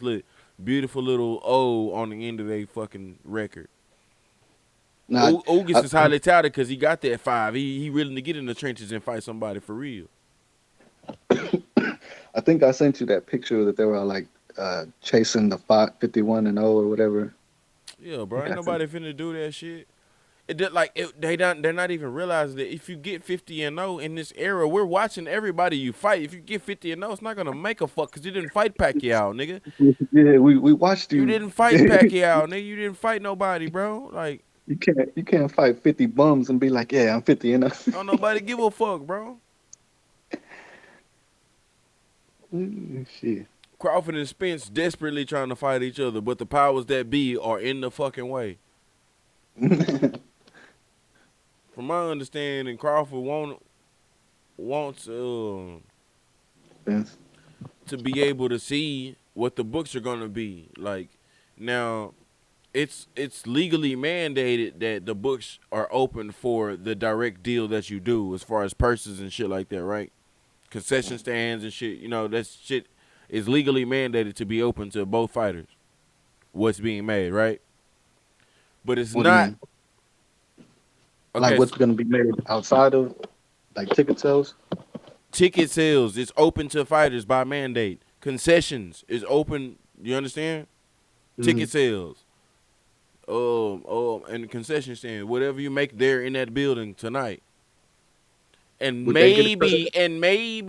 beautiful little O on the end of their fucking record. Nah, Ugas is highly touted because he got that 5. He willing to get in the trenches and fight somebody for real. I think I sent you that picture that they were like chasing the 51-0 or whatever. Yeah, bro. Ain't nobody finna do that shit. They're not even realizing that if you get 50-0 in this era, we're watching everybody you fight. If you get 50-0, it's not gonna make a fuck because you didn't fight Pacquiao, nigga. Yeah, we watched you. You didn't fight Pacquiao, nigga. You didn't fight nobody, bro. Like you can't fight 50 bums and be like, yeah, I'm 50-0. Don't nobody give a fuck, bro. Shit. Crawford and Spence desperately trying to fight each other, but the powers that be are in the fucking way. From my understanding, Crawford wants to be able to see what the books are gonna be like. Now, it's legally mandated that the books are open for the direct deal that you do, as far as purses and shit like that, right? Concession stands and shit. You know, that shit is legally mandated to be open to both fighters. What's being made, right? But it's not. Okay, like what's going to be made outside of like ticket sales? Ticket sales is open to fighters by mandate. Concessions is open. You understand? Mm-hmm. Ticket sales. And the concession stand, whatever you make there in that building tonight, and maybe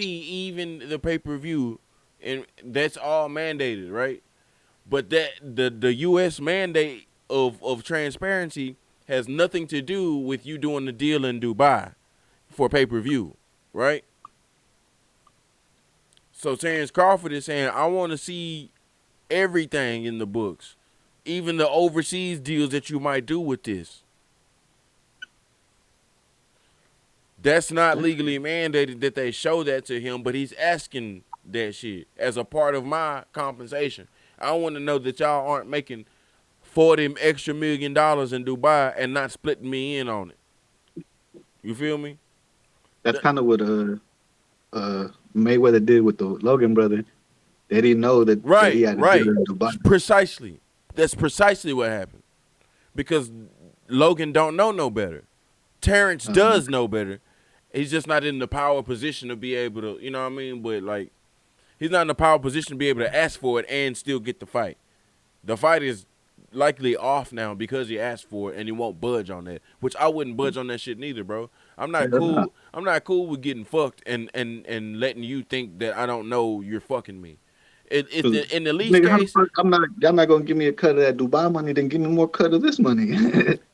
even the pay-per-view, and that's all mandated, right? But that the U.S. mandate of transparency has nothing to do with you doing the deal in Dubai for pay-per-view, right? So Terrence Crawford is saying, I want to see everything in the books, even the overseas deals that you might do with this. That's not legally mandated that they show that to him, but he's asking that shit as a part of my compensation. I want to know that y'all aren't making $40 extra million in Dubai and not splitting me in on it. You feel me? That's kind of what Mayweather did with the Logan brother. They didn't know that, that he had to do it in Dubai. Precisely. That's precisely what happened. Because Logan don't know no better. Terrence does know better. He's just not in the power position to be able to, you know what I mean? But, like, he's not in the power position to be able to ask for it and still get the fight. The fight is likely off now because he asked for it and he won't budge on that, which I wouldn't budge on that shit neither, bro. I'm not cool. I'm not cool with getting fucked and letting you think that I don't know you're fucking me. In the least case, y'all not gonna give me a cut of that Dubai money, then give me more cut of this money.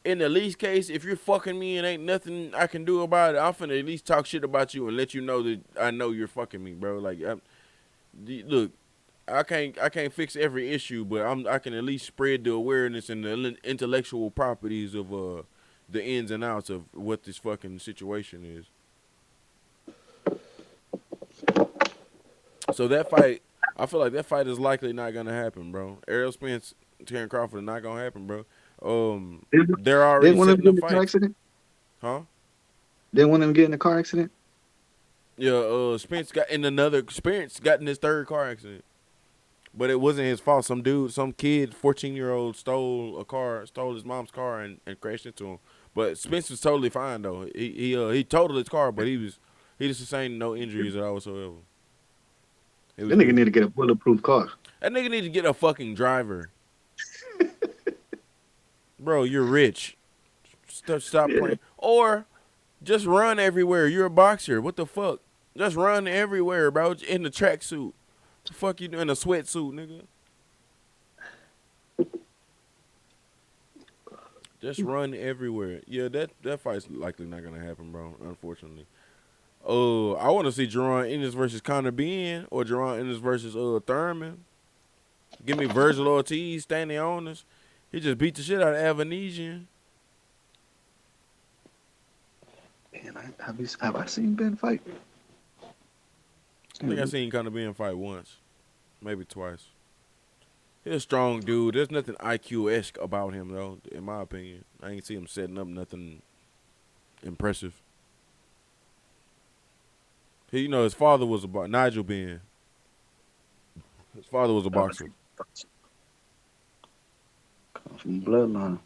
In the least case, if you're fucking me and ain't nothing I can do about it, I'm finna at least talk shit about you and let you know that I know you're fucking me, bro. Like, look, I can't fix every issue, but I can at least spread the awareness and the intellectual properties of the ins and outs of what this fucking situation is. So that fight, I feel like that fight is likely not gonna happen, bro. Errol Spence, Terrence Crawford is not gonna happen, bro. They're already setting the fight. Accident? Huh? Didn't one of them get in a car accident? Yeah, Spence got in his third car accident. But it wasn't his fault. Some kid, 14-year-old stole his mom's car and crashed into him. But Spence was totally fine though. He totaled his car, but he just sustained no injuries at all whatsoever. That nigga need to get a bulletproof car. That nigga need to get a fucking driver. Bro, you're rich. Stop playing. Or just run everywhere. You're a boxer. What the fuck? Just run everywhere, bro. In the tracksuit. The fuck you doing in a sweatsuit, nigga? Just run everywhere. Yeah, that fight's likely not gonna happen, bro. Unfortunately. I want to see Jerron Ennis versus Conor Benn or Jerron Ennis versus Thurman. Give me Virgil Ortiz, Stanley Onis. He just beat the shit out of Avanesian. Man, have I seen Ben fight? I think I seen Conor Ben fight once, maybe twice. He's a strong dude. There's nothing IQ-esque about him, though, in my opinion. I ain't see him setting up nothing impressive. He, his father was a Nigel Ben. His father was a boxer. Comes from bloodline.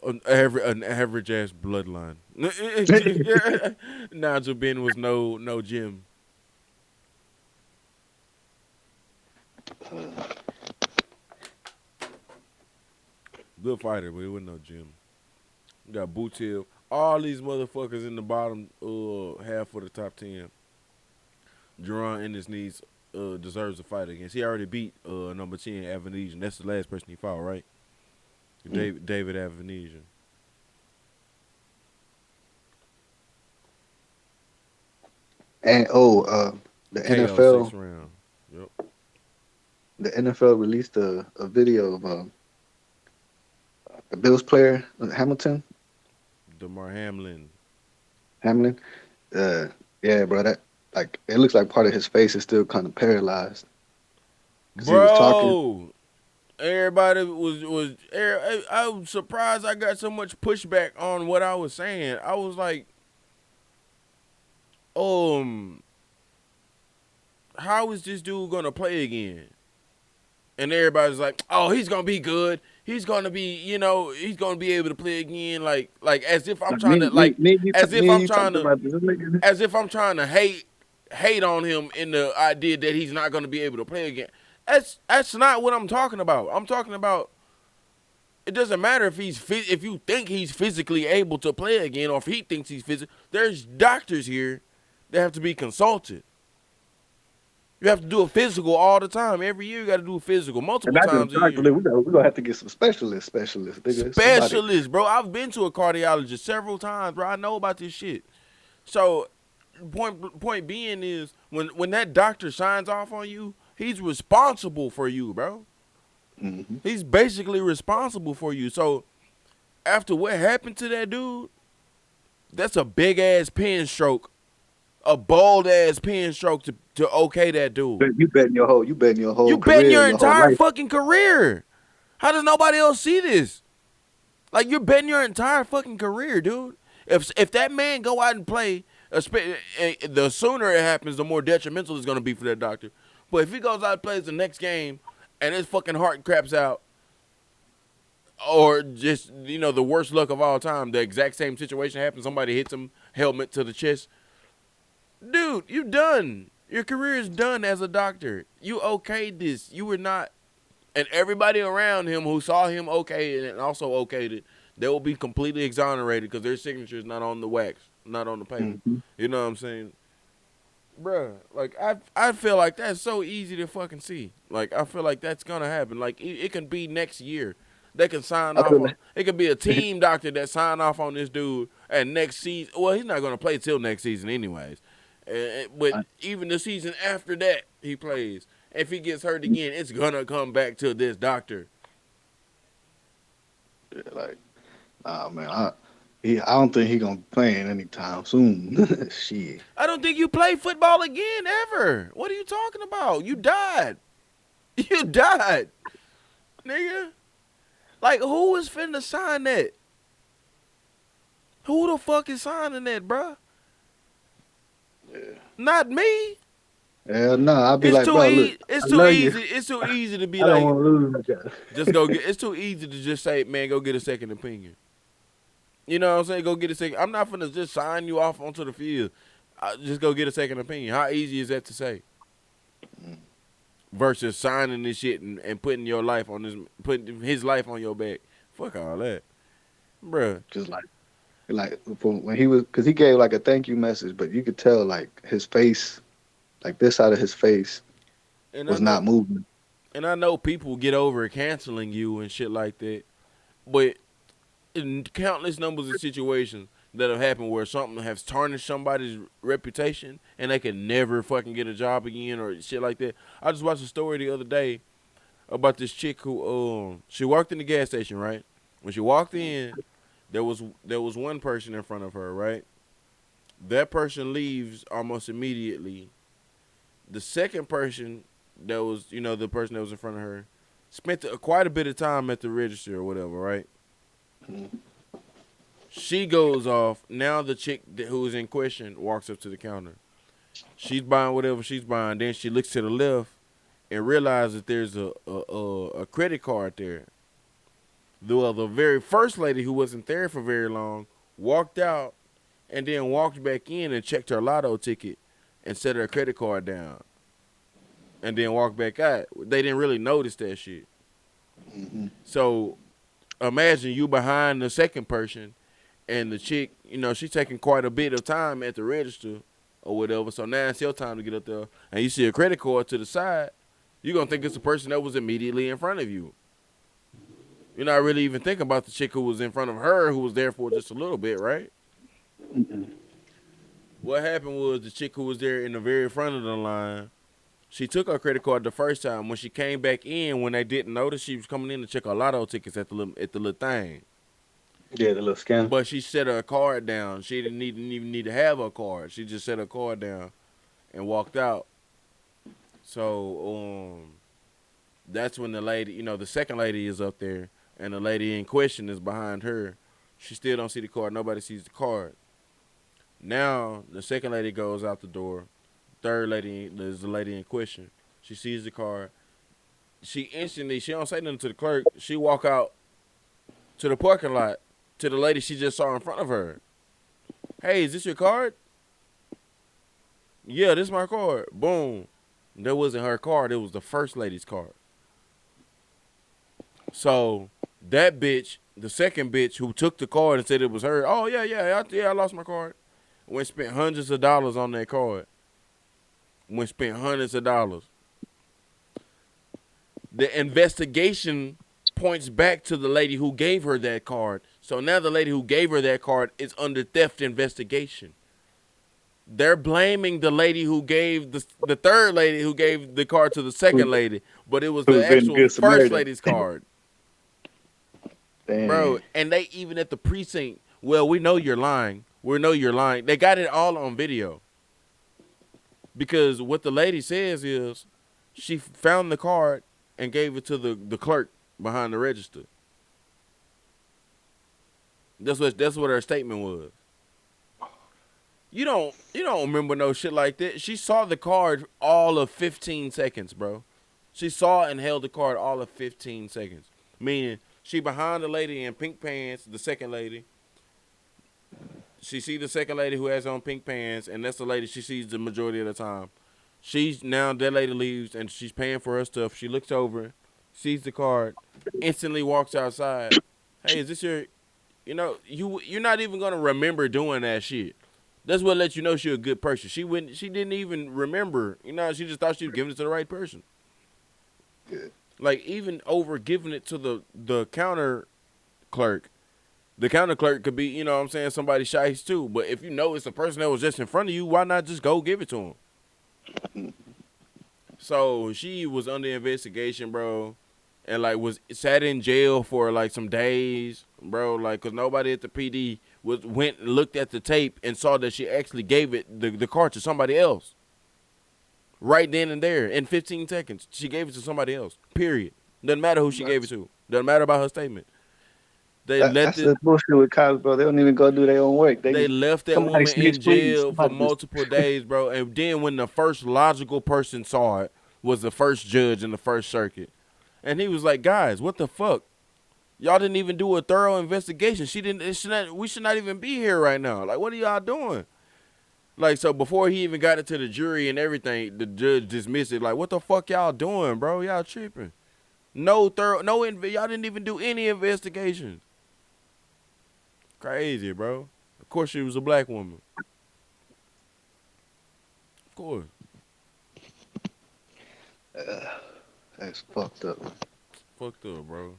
An average ass bloodline. Nigel Ben was no gym. Good fighter, but it wasn't no gym. You got Bootil. All these motherfuckers in the bottom half of the top 10. Jerron Ennis deserves a fight against. He already beat number 10, Avanesian. That's the last person he fought, right? David Avanesian. And the KO NFL. 6th round. Yep. The NFL released a video of the Bills player Hamilton. DeMar Hamlin. Yeah, bro. That it looks like part of his face is still kind of paralyzed. Bro, everybody was. I was surprised I got so much pushback on what I was saying. I was like, how is this dude gonna play again? And everybody's like, oh, he's gonna be good. He's gonna be, he's gonna be able to play again. Like as if I'm trying to hate on him in the idea that he's not gonna be able to play again. That's not what I'm talking about. I'm talking about it doesn't matter if you think he's physically able to play again or if he thinks he's physically. There's doctors here that have to be consulted. You have to do a physical all the time. Every year you got to do a physical multiple times a year. We're going to have to get some specialists. Specialists, bro. I've been to a cardiologist several times, bro. I know about this shit. So point being is when that doctor signs off on you, he's responsible for you, bro. Mm-hmm. He's basically responsible for you. So after what happened to that dude, that's a big-ass pen stroke. A bold-ass pen stroke to okay that dude. You betting your whole career. You betting your entire fucking career. How does nobody else see this? Like, you're betting your entire fucking career, dude. If that man go out and play, the sooner it happens, the more detrimental it's going to be for that doctor. But if he goes out and plays the next game and his fucking heart craps out, or just, the worst luck of all time, the exact same situation happens, somebody hits him, helmet to the chest, dude, you done. Your career is done as a doctor. You okayed this. You were not. And everybody around him who saw him okay it and also okayed it, they will be completely exonerated because their signature is not on the wax, not on the paper. Mm-hmm. You know what I'm saying? Bruh, like, I feel like that's so easy to fucking see. Like, I feel like that's going to happen. Like, it can be next year. They can sign off on. It could be a team doctor that sign off on this dude, and next season, well, he's not going to play till next season anyways. But even the season after that, he plays. If he gets hurt again, it's gonna come back to this doctor. Yeah, man, I don't think he's gonna be playing anytime soon. Shit. I don't think you play football again ever. What are you talking about? You died. You died, nigga. Like, who is finna sign that? Who the fuck is signing that, bruh? Yeah. Not me. Hell no, I'll be like, bro, look, it's too easy. It's too easy to be I like, don't want to lose my job. just go get. It's too easy to just say, man, go get a second opinion. You know what I'm saying? Go get a second. I'm not finna just sign you off onto the field. Just go get a second opinion. How easy is that to say? Versus signing this shit and putting your life on this, putting his life on your back. Fuck all that, bruh. Just like when he was, because he gave like a thank you message, but you could tell like his face, like this side of his face was not moving. And I know people get over canceling you and shit like that, but in countless numbers of situations that have happened where something has tarnished somebody's reputation and they can never fucking get a job again or shit like that. I just watched a story the other day about this chick who she walked in the gas station, right? When she walked in, there was one person in front of her, right? That person leaves almost immediately. The second person that was, the person that was in front of her, spent quite a bit of time at the register or whatever, right? Mm-hmm. She goes off. Now the chick who was in question walks up to the counter. She's buying whatever she's buying. Then she looks to the left and realizes that there's a credit card there. The very first lady, who wasn't there for very long, walked out and then walked back in and checked her lotto ticket and set her credit card down and then walked back out. They didn't really notice that shit. Mm-hmm. So imagine you behind the second person and the chick, she's taking quite a bit of time at the register or whatever. So now it's your time to get up there and you see a credit card to the side, you're going to think it's the person that was immediately in front of you. You're not really even thinking about the chick who was in front of her, who was there for just a little bit, right? Mm-hmm. What happened was the chick who was there in the very front of the line, she took her credit card the first time. When she came back in, when they didn't notice, she was coming in to check her lotto tickets at the little thing. Yeah, the little scan. But she set her card down. She didn't even need to have her card. She just set her card down and walked out. So that's when the lady, the second lady is up there, and the lady in question is behind her. She still don't see the card. Nobody sees the card. Now the second lady goes out the door. Third lady is the lady in question. She sees the card. She don't say nothing to the clerk. She walk out to the parking lot to the lady she just saw in front of her. Hey, is this your card? Yeah, this is my card. Boom. That wasn't her card. It was the first lady's card. So that bitch, the second bitch who took the card and said it was her, oh, yeah, I lost my card. Went spent hundreds of dollars on that card. Went spent hundreds of dollars. The investigation points back to the lady who gave her that card. So now the lady who gave her that card is under theft investigation. They're blaming the lady who gave the third lady who gave the card to the second lady, but it was the actual first lady's card. Damn. Bro, and they even at the precinct, well, we know you're lying. We know you're lying. They got it all on video. Because what the lady says is she found the card and gave it to the clerk behind the register. That's what her statement was. You don't remember no shit like that. She saw the card all of 15 seconds, bro. She saw and held the card all of 15 seconds. Meaning she behind the lady in pink pants, the second lady. She see the second lady who has on pink pants, and that's the lady she sees the majority of the time. That lady leaves, and she's paying for her stuff. She looks over, sees the card, instantly walks outside. Hey, is this your, you're not even going to remember doing that shit. That's what lets you know she's a good person. She didn't even remember, she just thought she was giving it to the right person. Good. Like, even over giving it to the counter clerk. The counter clerk could be, somebody shice too. But if you know it's a person that was just in front of you, why not just go give it to him? So she was under investigation, bro, and sat in jail for some days, bro. Cause nobody at the PD went and looked at the tape and saw that she actually gave the card to somebody else. Right then and there, in 15 seconds, she gave it to somebody else. Period. Doesn't matter who she gave it to. Doesn't matter about her statement. That's the bullshit with cops, bro. They don't even go do their own work. They left that woman in jail for multiple days, bro. And then when the first logical person saw it was the first judge in the First Circuit. And he was like, guys, what the fuck? Y'all didn't even do a thorough investigation. We should not even be here right now. Like, what are y'all doing? So before he even got it to the jury and everything, the judge dismissed it. Like, what the fuck y'all doing, bro? Y'all tripping. Y'all didn't even do any investigation. Crazy, bro. Of course she was a black woman. Of course. That's fucked up. Fucked up, bro.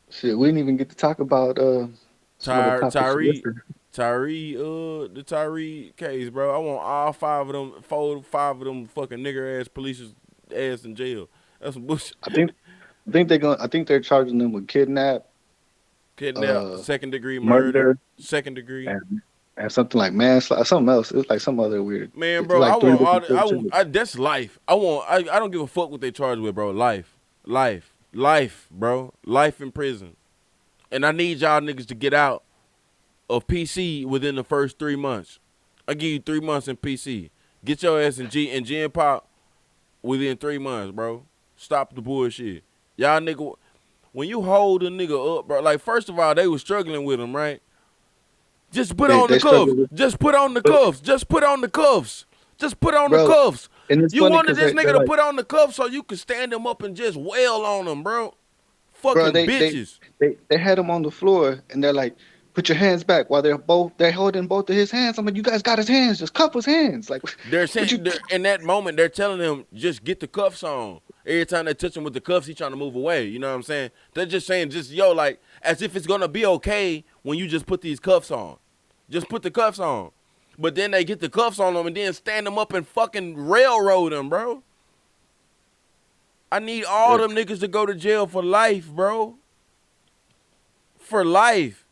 Shit, we didn't even get to talk about Tyree, the Tyree case, bro. I want all five of them fucking nigger ass police ass in jail. That's some bullshit. I think they're charging them with kidnap, second degree murder, second degree. And something like manslaughter, something else. It's like some other weird. Man, it's bro, like I three want all. different charges. That's life. I don't give a fuck what they charge with, bro. Life, bro. Life in prison. And I need y'all niggas to get out of PC within the first 3 months. I give you 3 months in PC. Get your ass in Gen Pop within 3 months, bro. Stop the bullshit. Y'all nigga, when you hold a nigga up, bro, like first of all, they was struggling with him, right? Just put on the cuffs. Just put on the cuffs. Just put on the cuffs. Just put on the cuffs. You wanted this nigga to put on the cuffs so you could stand him up and just wail on him, bro. Fucking bitches. They had him on the floor and they're like, put your hands back while they're holding both of his hands. I'm like, you guys got his hands. Just cuff his hands. Like they're saying in that moment, they're telling him just get the cuffs on. Every time they touch him with the cuffs, he's trying to move away. You know what I'm saying? They're just saying, like, as if it's gonna be okay when you just put these cuffs on. Just put the cuffs on. But then they get the cuffs on them and then stand them up and fucking railroad them, bro. I need all them niggas to go to jail for life, bro. For life.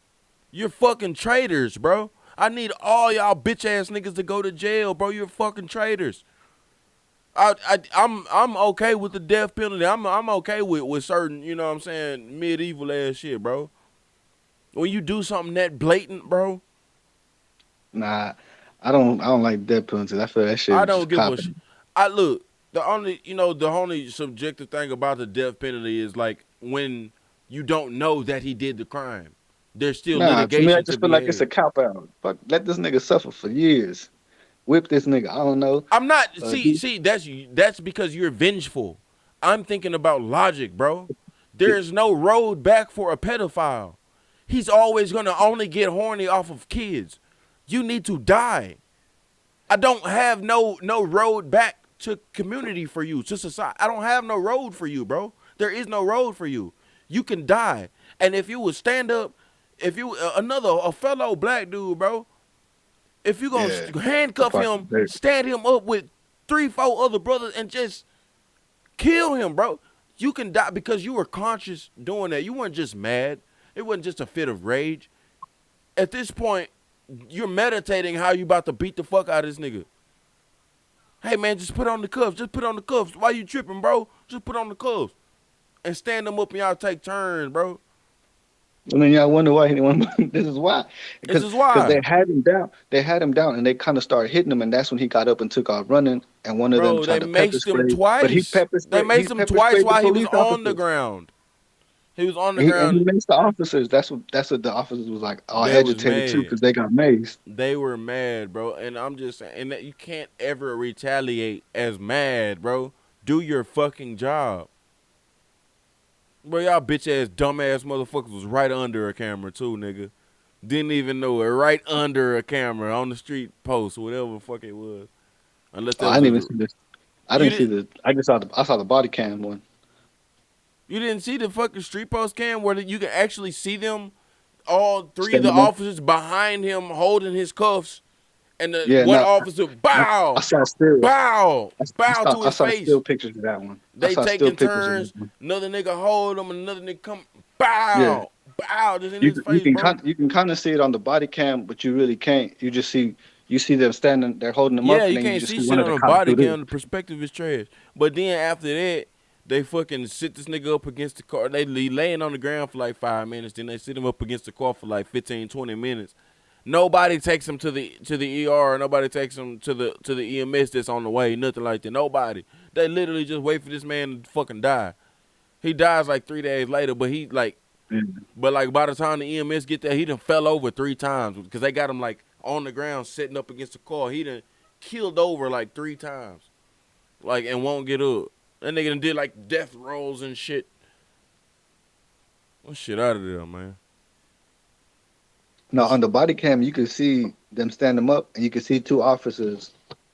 You're fucking traitors, bro. I need all y'all bitch ass niggas to go to jail, bro. You're fucking traitors. I'm okay with the death penalty. I'm okay with certain, you know what I'm saying, medieval ass shit, bro. When you do something that blatant, bro. Nah, I don't like death penalties. I feel that shit. I don't give a shit. Look, the only subjective thing about the death penalty is like when you don't know that he did the crime. There's still litigation. To me, I just feel like it's a cop out. Fuck, let this nigga suffer for years. Whip this nigga. I don't know. I'm not. See, that's because you're vengeful. I'm thinking about logic, bro. There is no road back for a pedophile. He's always gonna only get horny off of kids. You need to die. I don't have no road back to community for you, to society. I don't have no road for you, bro. There is no road for you. You can die. And if you would stand up, if you a fellow black dude, bro, if you gonna handcuff him, stand him up with 3-4 other brothers and just kill him, bro, you can die because you were conscious doing that. You weren't just mad. It wasn't just a fit of rage. At this point, you're meditating how you about to beat the fuck out of this nigga. Hey, man, just put on the cuffs. Just put on the cuffs. Why you tripping, bro? Just put on the cuffs. And stand them up and y'all take turns, bro. And then y'all wonder why anyone. This is why. Because they had him down. They had him down, and they kind of started hitting him, and that's when he got up and took off running. And one of them tried to pepper spray. They maced him twice. But he pepper sprayed. They maced him twice while he was on the ground. He was on the ground. He maced the officers. That's what the officers was like all agitated too because they got maced. They were mad, bro. And I'm just saying, and that you can't ever retaliate as mad, bro. Do your fucking job. Bro, y'all bitch ass, dumb ass motherfuckers was right under a camera too, nigga. Didn't even know it. Right under a camera on the street post, whatever the fuck it was. Unless I didn't even see this. I didn't see the. I saw the body cam one. You didn't see the fucking street post cam where you can actually see them, all three of the officers behind him holding his cuffs, and the officer bow, I saw still bow to his face. I saw still pictures of that one. They taking turns. Another nigga hold him, and another nigga come bow, just in his face. You can kind of see it on the body cam, but you really can't. You just see. You see them standing, they're holding them up. Yeah, you can't see shit on the body cam. The perspective is trash. But then after that, they fucking sit this nigga up against the car. They laying on the ground for like 5 minutes. Then they sit him up against the car for like 15, 20 minutes. Nobody takes him to the ER. Nobody takes him to the EMS that's on the way. Nothing like that. Nobody. They literally just wait for this man to fucking die. He dies like 3 days later, but he like, but like by the time the EMS get there, he done fell over 3 times because they got him like on the ground sitting up against the car. He done killed over like 3 times, like, and won't get up. That nigga done did like death rolls and shit. What shit out of there, man? No, on the body cam, you could see them stand him up, and you could see 2 officers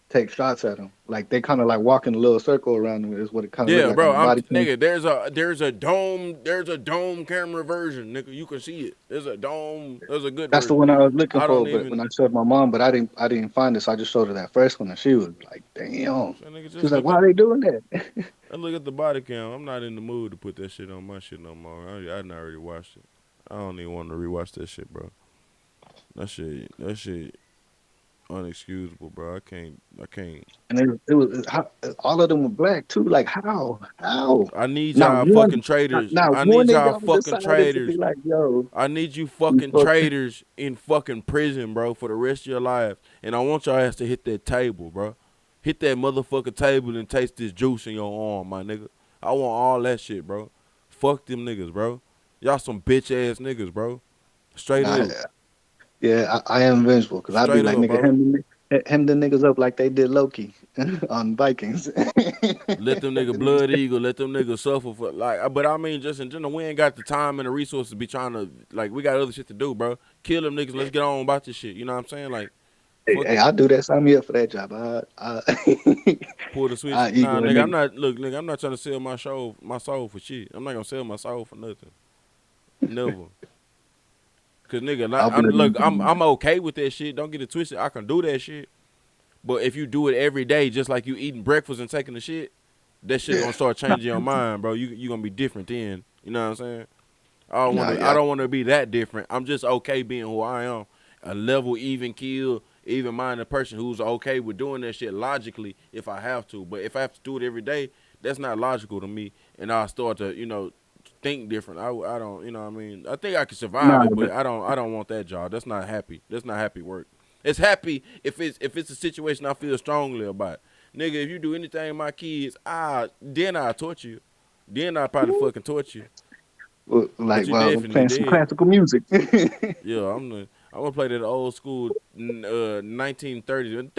take shots at him. Like they kind of like walk in a little circle around him. Is what it kind of like. Bro, nigga, there's a dome camera version, nigga. You can see it. There's a dome. There's a good. That's version. The one I was looking for, but when I showed my mom, but I didn't find it, so I just showed her that first one, and she was like, "Damn." She was like, "Why are they doing that?" I look at the body cam. I'm not in the mood to put that shit on my shit no more. I not already watched it. I don't even want to rewatch that shit, bro. That shit unexcusable, bro. I can't. And it was all of them were black too. Like how? I need Not y'all one, fucking traitors. not I one need of y'all them fucking decided to traitors. be like, yo, I need you fucking traitors in fucking prison, bro, for the rest of your life. And I want y'all ass to hit that table, bro. Hit that motherfucking table and taste this juice in your arm, my nigga. I want all that shit, bro. Fuck them niggas, bro. Y'all some bitch ass niggas, bro. Straight up. Yeah, I am vengeful because I'd be Straight like, up, nigga, bro. hem the niggas up like they did Loki on Vikings. Let them nigga blood eagle, let them niggas suffer for like. But I mean, just in general, we ain't got the time and the resources to be trying to like. We got other shit to do, bro. Kill them niggas. Let's get on about this shit. You know what I'm saying? Like, Hey, I'll do that. Sign me up for that job. pull the switch. Nah, Nigga, I'm not. Look, nigga, I'm not trying to sell my soul for shit. I'm not gonna sell my soul for nothing. Never. Cause nigga, I'm okay with that shit. Don't get it twisted. I can do that shit. But if you do it every day, just like you eating breakfast and taking the shit, that shit gonna start changing your mind, bro. You gonna be different then. You know what I'm saying? I don't want to be that different. I'm just okay being who I am. A level, even keel, even-minded person who's okay with doing that shit logically if I have to. But if I have to do it every day, that's not logical to me. And I start to, think different. I don't, you know what I mean? I think I can survive it, but I don't want that job. That's not happy. That's not happy work. It's happy if it's a situation I feel strongly about. Nigga, if you do anything with my kids, then I'll torture you. Then I'll probably fucking torture you. Well, playing some classical music. Yeah, I'm gonna play that old school 1930s.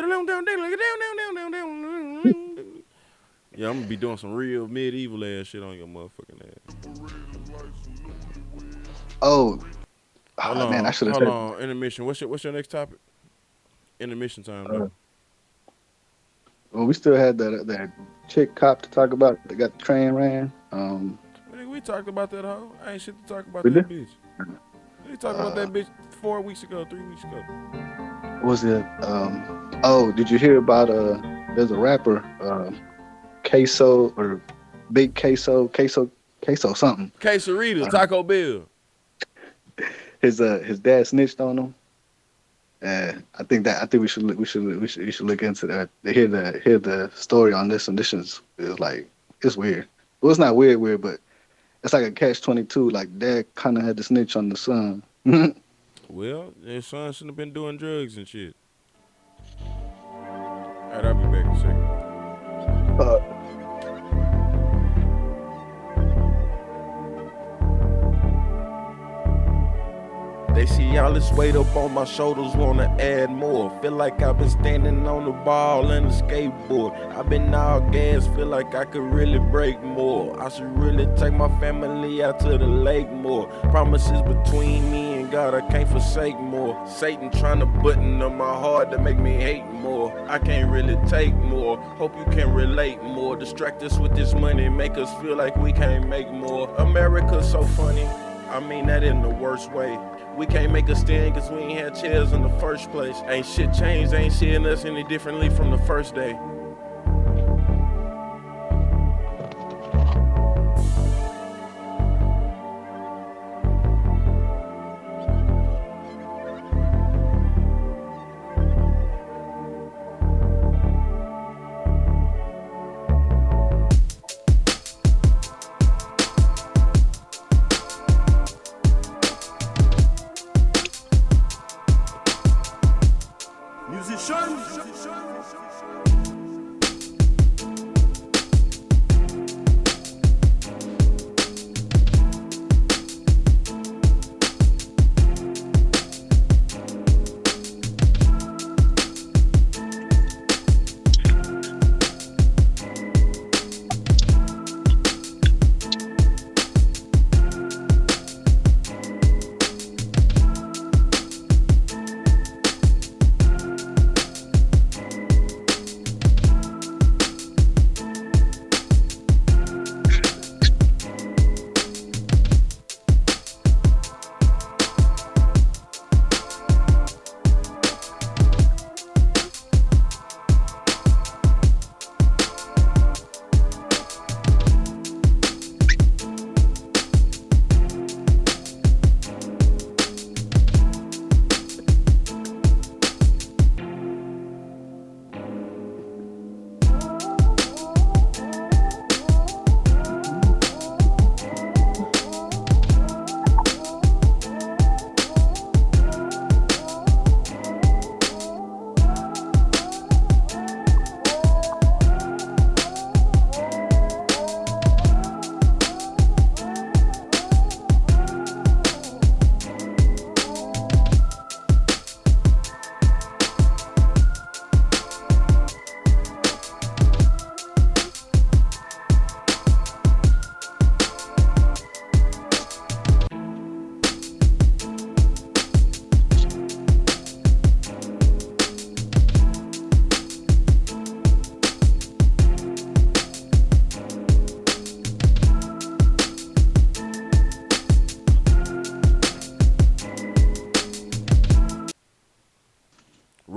Yeah, I'm gonna be doing some real medieval ass shit on your motherfucking ass. Oh, man, I should have said. Hold on, intermission. What's your next topic? Intermission time, though. Well, we still had that chick cop to talk about that got the train ran. We talked about that hoe. I ain't shit to talk about that bitch. We talked about that bitch 3 weeks ago. What was it? Did you hear about there's a rapper, Queso or Big Queso something. Quesarito, Taco Bell. His dad snitched on him. I think we should look into that. To hear the story on this, and this is like, it's weird. Well, it's not weird, but it's like a catch-22. Like, dad kind of had to snitch on the son. Well, his son shouldn't have been doing drugs and shit. All right, I'll be back in a second. They see all this weight up on my shoulders, wanna add more. Feel like I've been standing on the ball and a skateboard. I've been all gas, feel like I could really break more. I should really take my family out to the lake more. Promises between me and God, I can't forsake more. Satan trying to button up my heart to make me hate more. I can't really take more, hope you can relate more. Distract us with this money, make us feel like we can't make more. America's so funny, I mean that in the worst way. We can't make a stand cause we ain't had chairs in the first place. Ain't shit changed, ain't seeing us any differently from the first day.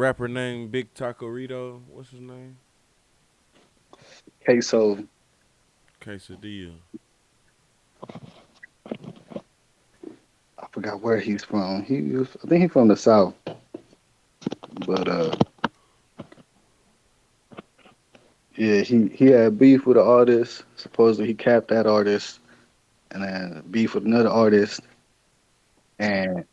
rapper named Big Tacorito. What's his name? Queso. Quesadilla. I forgot where he's from. I think he's from the South. But yeah, he had beef with an artist. Supposedly he capped that artist, and then beef with another artist. And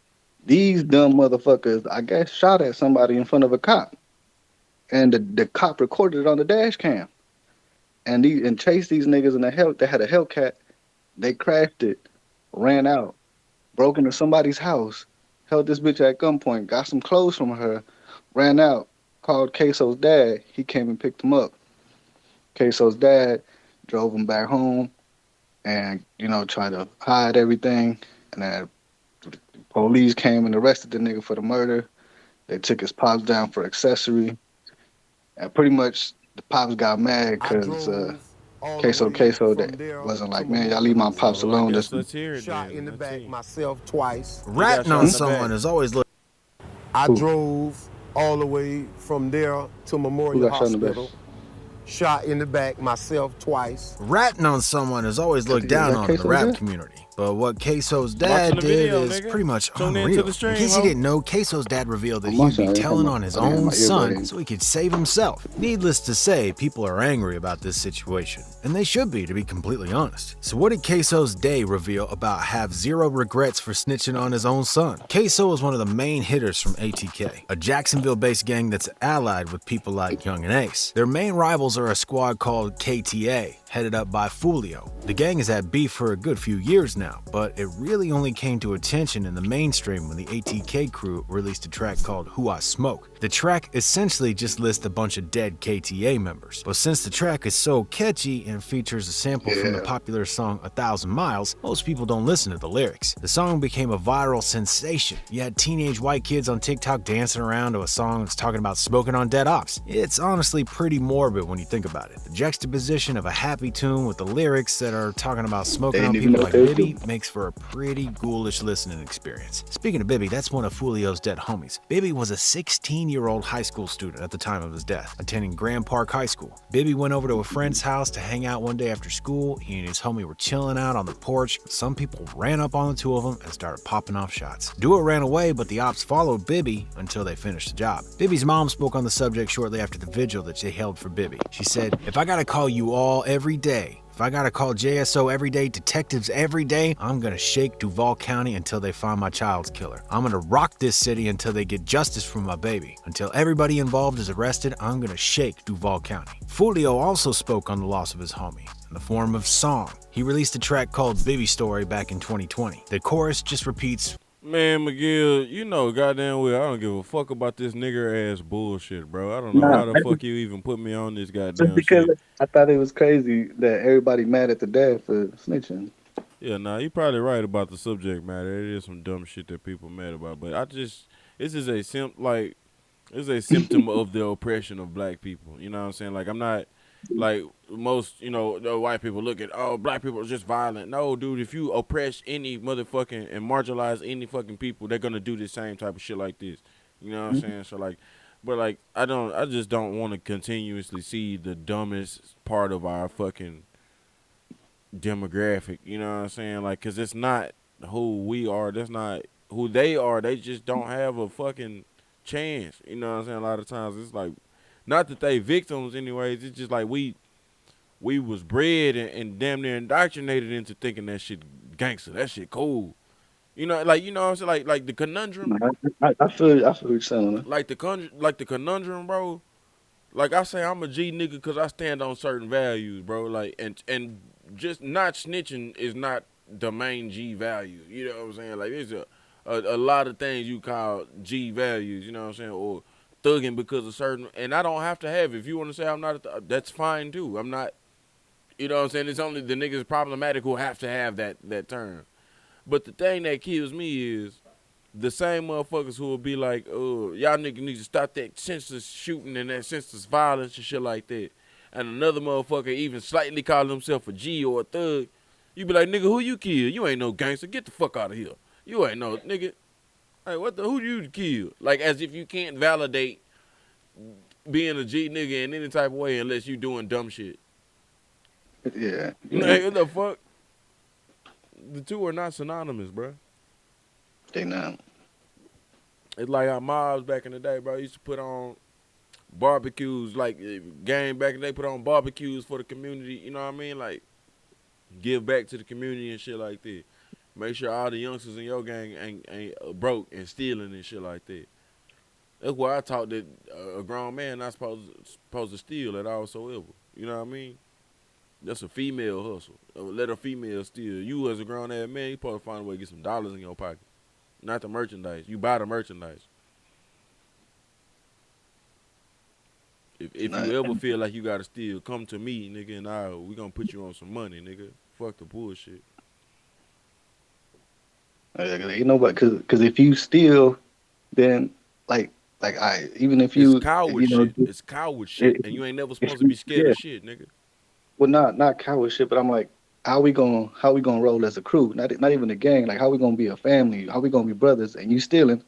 these dumb motherfuckers, I guess, shot at somebody in front of a cop, and the cop recorded it on the dash cam. And chased these niggas in they had a Hellcat. They crashed it, ran out, broke into somebody's house, held this bitch at gunpoint, got some clothes from her, ran out, called Queso's dad. He came and picked him up. Queso's dad drove him back home and, tried to hide everything. And then police came and arrested the nigga for the murder. They took his pops down for accessory. And pretty much the pops got mad because Queso that wasn't like, man, y'all leave my pops alone. Let's hear it. Shot in the back myself twice. Ratting on someone is always look. I drove all the way from there to Memorial Hospital. Shot in the back myself twice. Ratting on someone is always looked down on in the rap community. But what Queso's dad did is pretty much unreal. In case you didn't know, Queso's dad revealed that he'd be telling on his own son so he could save himself. Needless to say, people are angry about this situation. And they should be, to be completely honest. So what did Queso's day reveal about have zero regrets for snitching on his own son? Queso is one of the main hitters from ATK, a Jacksonville-based gang that's allied with people like Young and Ace. Their main rivals are a squad called KTA, headed up by Fulio. The gang has had beef for a good few years now, but it really only came to attention in the mainstream when the ATK crew released a track called Who I Smoke. The track essentially just lists a bunch of dead KTA members, but since the track is so catchy and features a sample from the popular song 1,000 Miles, most people don't listen to the lyrics. The song became a viral sensation. You had teenage white kids on TikTok dancing around to a song that's talking about smoking on dead ops. It's honestly pretty morbid when you think about it. The juxtaposition of a happy tune with the lyrics that are talking about smoking on people like Bibby makes for a pretty ghoulish listening experience. Speaking of Bibby, that's one of Fulio's dead homies. Bibby was a 16-year-old high school student at the time of his death, attending Grand Park High School. Bibby went over to a friend's house to hang out one day after school. He and his homie were chilling out on the porch. Some people ran up on the two of them and started popping off shots. Duo ran away, but the ops followed Bibby until they finished the job. Bibby's mom spoke on the subject shortly after the vigil that they held for Bibby. She said, "If I gotta call you all every day, if I gotta call JSO every day, detectives every day, I'm gonna shake Duval County until they find my child's killer. I'm gonna rock this city until they get justice for my baby. Until everybody involved is arrested, I'm gonna shake Duval County." Fulio also spoke on the loss of his homie in the form of song. He released a track called Bibby Story back in 2020. The chorus just repeats, "Man, McGill, you know goddamn well I don't give a fuck about this nigger ass bullshit, bro. I don't know how the fuck you even put me on this goddamn just because shit." I thought it was crazy that everybody mad at the dad for snitching. Yeah, you probably right about the subject matter. It is some dumb shit that people mad about, but this is a symptom of the oppression of black people. You know what I'm saying? Like, I'm not like most, the white people look at, oh, black people are just violent. No, dude, if you oppress any motherfucking and marginalize any fucking people, they're gonna do the same type of shit like this. You know what I'm saying? So like, but like, I just don't want to continuously see the dumbest part of our fucking demographic. You know what I'm saying? Like, cause it's not who we are. That's not who they are. They just don't have a fucking chance. You know what I'm saying? A lot of times it's like, not that they victims anyways, it's just like we was bred and damn near indoctrinated into thinking that shit gangster, that shit cool. Like, you know what I'm saying? Like the conundrum. I feel what you're saying. Like the conundrum, bro. Like, I say I'm a G nigga because I stand on certain values, bro. Like, and just not snitching is not the main G value. You know what I'm saying? Like, there's a lot of things you call G values, you know what I'm saying? Or thugging because of certain, and I don't have to have it. If you want to say I'm not, that's fine too. I'm not, you know what I'm saying? It's only the niggas problematic who have to have that term. But the thing that kills me is the same motherfuckers who will be like, oh, y'all niggas need to stop that senseless shooting and that senseless violence and shit like that. And another motherfucker even slightly call himself a G or a thug. You be like, nigga, who you kill? You ain't no gangster. Get the fuck out of here. You ain't no nigga. Hey, who you kill? Like, as if you can't validate being a G nigga in any type of way unless you doing dumb shit. Yeah. Like, what the fuck? The two are not synonymous, bro. They not. It's like our mobs back in the day, bro. Used to put on barbecues, like game back in the day, put on barbecues for the community. You know what I mean? Like give back to the community and shit like that. Make sure all the youngsters in your gang ain't broke and stealing and shit like that. That's why I taught that a grown man not supposed to steal at all whatsoever. You know what I mean? That's a female hustle. Let a female steal. You as a grown ass man, you supposed to find a way to get some dollars in your pocket. Not the merchandise. You buy the merchandise. If you ever feel like you gotta steal, come to me, nigga, and we gonna put you on some money, nigga. Fuck the bullshit. You know what? Because if you steal, then even if you, it's coward shit. It's coward shit, and you ain't never supposed to be scared of shit, nigga. Well, not coward shit, but I'm like, how we gonna roll as a crew? Not even a gang. Like, how we gonna be a family? How we gonna be brothers? And you stealing,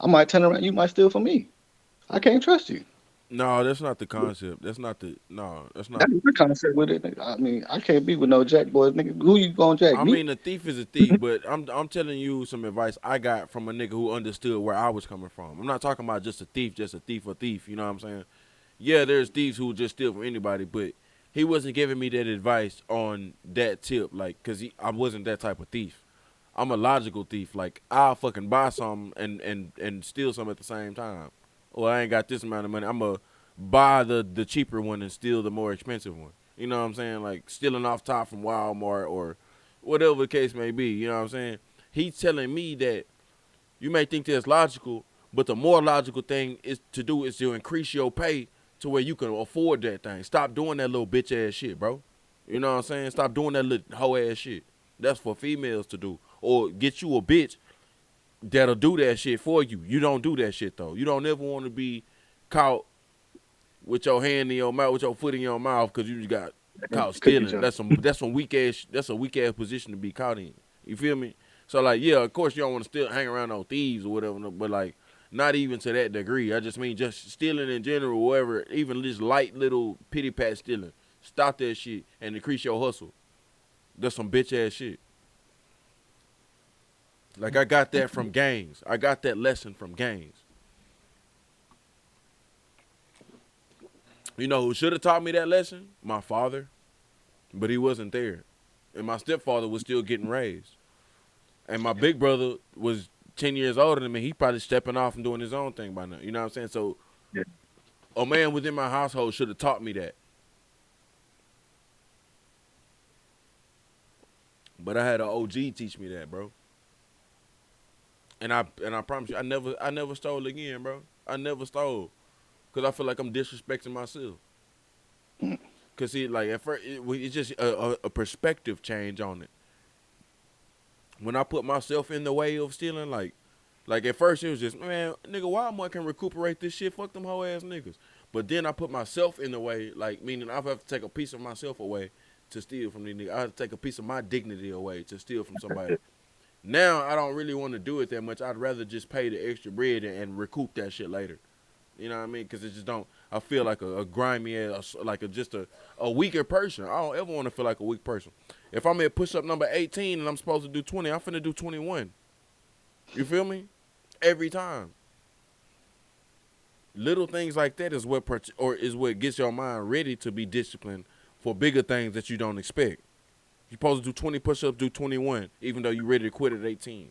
I might turn around. You might steal from me. I can't trust you. No, that's not the concept. That's not the That's not that's the concept with it. Nigga. I mean, I can't be with no jack boys, nigga. Who you gonna jack? I me? mean, a thief is a thief, but I'm telling you some advice I got from a nigga who understood where I was coming from. I'm not talking about just a thief or thief. You know what I'm saying? Yeah, there's thieves who just steal from anybody, but he wasn't giving me that advice on that tip, like, cause I wasn't that type of thief. I'm a logical thief. Like, I'll fucking buy some and steal some at the same time. Well, I ain't got this amount of money. I'm going to buy the cheaper one and steal the more expensive one. You know what I'm saying? Like stealing off top from Walmart or whatever the case may be. You know what I'm saying? He's telling me that you may think that's logical, but the more logical thing is to increase your pay to where you can afford that thing. Stop doing that little bitch ass shit, bro. You know what I'm saying? Stop doing that little hoe ass shit. That's for females to do. Or get you a bitch that'll do that shit for you. You don't do that shit though. You don't ever want to be caught with your hand in your mouth, with your foot in your mouth, because you just got caught stealing. That's a weak ass position to be caught in. You feel me? So like, yeah, of course you don't want to still hang around on thieves or whatever, but like not even to that degree. I just mean just stealing in general, whatever, even this light little pity pat stealing. Stop that shit and increase your hustle. That's some bitch ass shit. Like I got that from gangs. I got that lesson from gangs. You know who should have taught me that lesson? My father. But he wasn't there. And my stepfather was still getting raised. And my big brother was 10 years older than me. He probably stepping off and doing his own thing by now. You know what I'm saying? So a man within my household should have taught me that. But I had an OG teach me that, bro. And I promise you, I never stole again, bro. I never stole. Because I feel like I'm disrespecting myself. Because, see, like, at first, it's just a perspective change on it. When I put myself in the way of stealing, like at first it was just, man, nigga, Walmart can recuperate this shit. Fuck them hoe ass niggas. But then I put myself in the way, like, meaning I have to take a piece of myself away to steal from these niggas. I have to take a piece of my dignity away to steal from somebody. Now I don't really want to do it that much. I'd rather just pay the extra bread and recoup that shit later. You know what I mean? Because it just don't. I feel like a grimy ass, like just a weaker person. I don't ever want to feel like a weak person. If I'm at push-up number 18 and I'm supposed to do 20, I'm finna do 21. You feel me? Every time. Little things like that is what gets your mind ready to be disciplined for bigger things that you don't expect. You're supposed to do 20 push-ups, do 21, even though you're ready to quit at 18.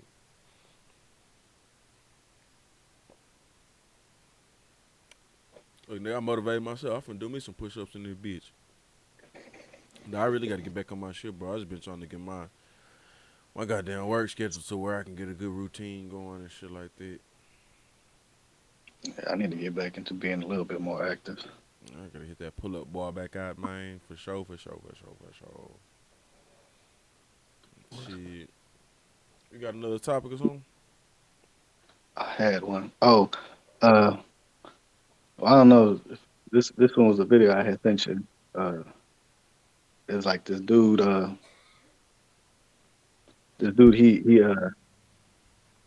Look, nigga, I motivated myself. I'm finna do me some push-ups in this bitch. Now, I really got to get back on my shit, bro. I just been trying to get my goddamn work schedule to where I can get a good routine going and shit like that. Yeah, I need to get back into being a little bit more active. I gotta hit that pull-up ball back out, man. For sure. Shit. You got another topic or something? I had one. Oh, I don't know. This one was a video I had sent you. It's like this dude.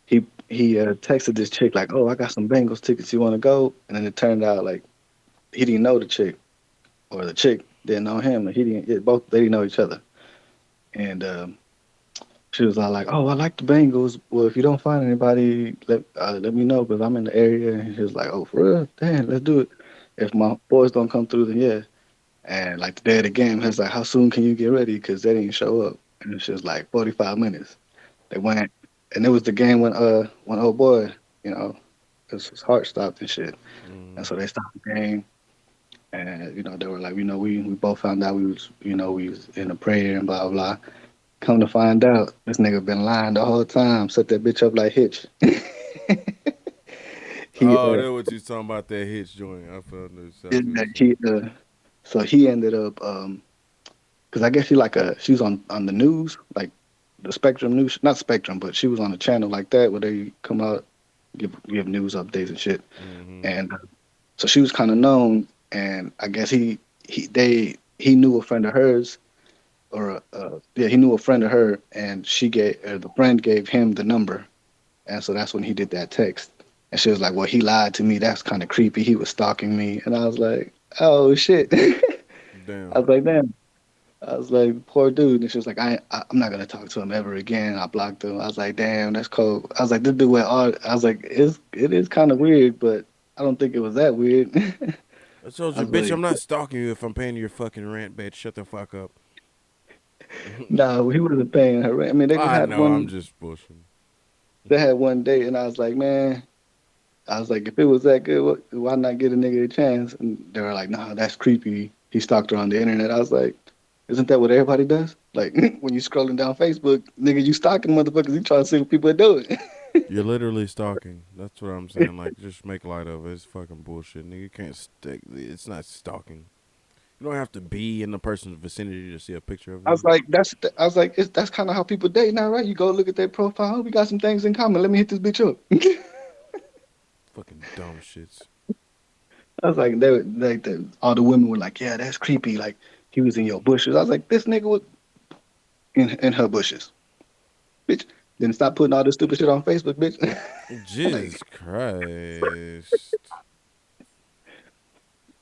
he texted this chick like, "Oh, I got some Bengals tickets. You want to go?" And then it turned out like he didn't know the chick, or the chick didn't know him, and he didn't. They didn't know each other. And she was all like, "Oh, I like the Bengals. Well, if you don't find anybody, let me know because I'm in the area." And he was like, "Oh, for real? Damn, let's do it. If my boys don't come through, then yeah." And like the day of the game, he was like, "How soon can you get ready?" Because they didn't show up. And she was like 45 minutes. They went, and it was the game when old boy, his heart stopped and shit. And so they stopped the game. And they were like, we both found out we was in a prayer and blah blah. Come to find out, this nigga been lying the whole time. Set that bitch up like Hitch. That's what you talking about, that Hitch joint. I felt this. So he ended up, because I guess she was on the news, like the Spectrum news, not Spectrum, but she was on a channel like that where they come out, give news updates and shit. And so she was kind of known, and I guess he knew a friend of hers. He knew a friend of her, and the friend gave him the number, and so that's when he did that text. And she was like, "Well, he lied to me. That's kind of creepy. He was stalking me." And I was like, "Oh shit!" Damn. I was like, "Damn." I was like, "Poor dude." And she was like, "I'm not gonna talk to him ever again." I blocked him. I was like, "Damn, that's cold." I was like, "This dude went all." I was like, "It is kind of weird, but I don't think it was that weird." I told you, bitch, I'm not stalking you if I'm paying your fucking rent, bitch. Shut the fuck up. No, he wasn't paying her rent. I mean, they just had one. I'm just bullshitting. They had one date, and I was like, man, if it was that good, why not get a nigga a chance? And they were like, nah, that's creepy. He stalked her on the internet. I was like, isn't that what everybody does? Like, when you scrolling down Facebook, nigga, you stalking motherfuckers. You trying to see what people are doing. You're literally stalking. That's what I'm saying. Like, just make light of it. It's fucking bullshit, nigga. You can't stick. It's not stalking. You don't have to be in the person's vicinity to see a picture of them. I was like, that's kind of how people date now, right? You go look at their profile. Oh, we got some things in common. Let me hit this bitch up. Fucking dumb shits. I was like, all the women were like, yeah, that's creepy. Like, he was in your bushes. I was like, this nigga was in her bushes. Bitch, then stop putting all this stupid shit on Facebook, bitch. Jesus Christ.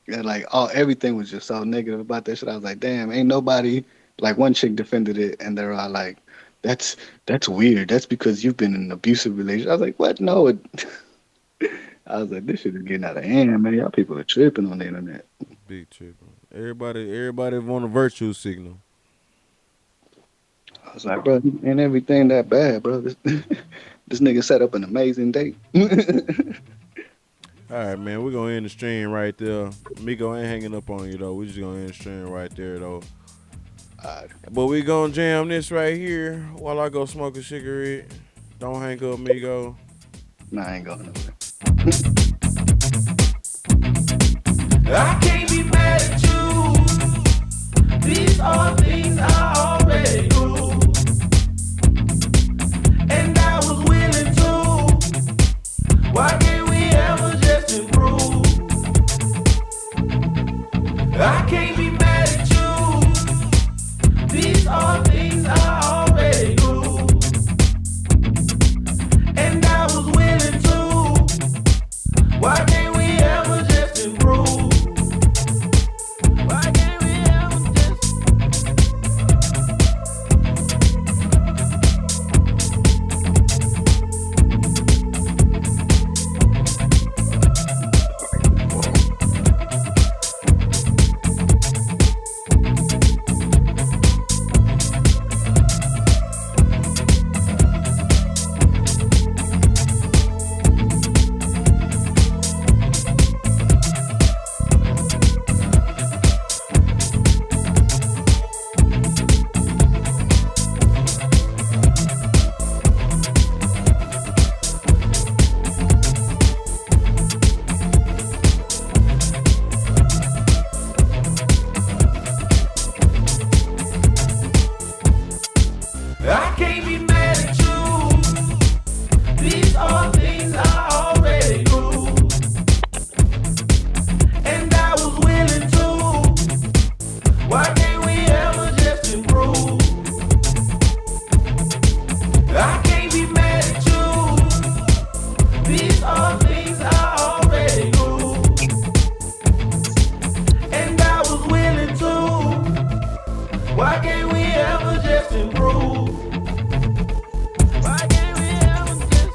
And everything was just so negative about that shit. I was like, damn, ain't nobody, like one chick defended it, and they were all like, that's weird. That's because you've been in an abusive relationship. I was like, what? No. I was like, this shit is getting out of hand, man. Y'all people are tripping on the internet. Big tripping. Everybody want a virtue signal. I was like, bro, ain't everything that bad, bro. This nigga set up an amazing date. All right, man, we're going to end the stream right there. Miko ain't hanging up on you, though. We're just going to end the stream right there, though. But we going to jam this right here while I go smoke a cigarette. Don't hang up, Miko. Nah, I ain't going nowhere. I can't be mad at you. These are things I already knew. And I was willing to. Why can't we ever just improve? I can't be mad at you. These are things I already knew. And I was willing to. Why can't we ever just improve? Why can't we ever just improve? Why can't we ever just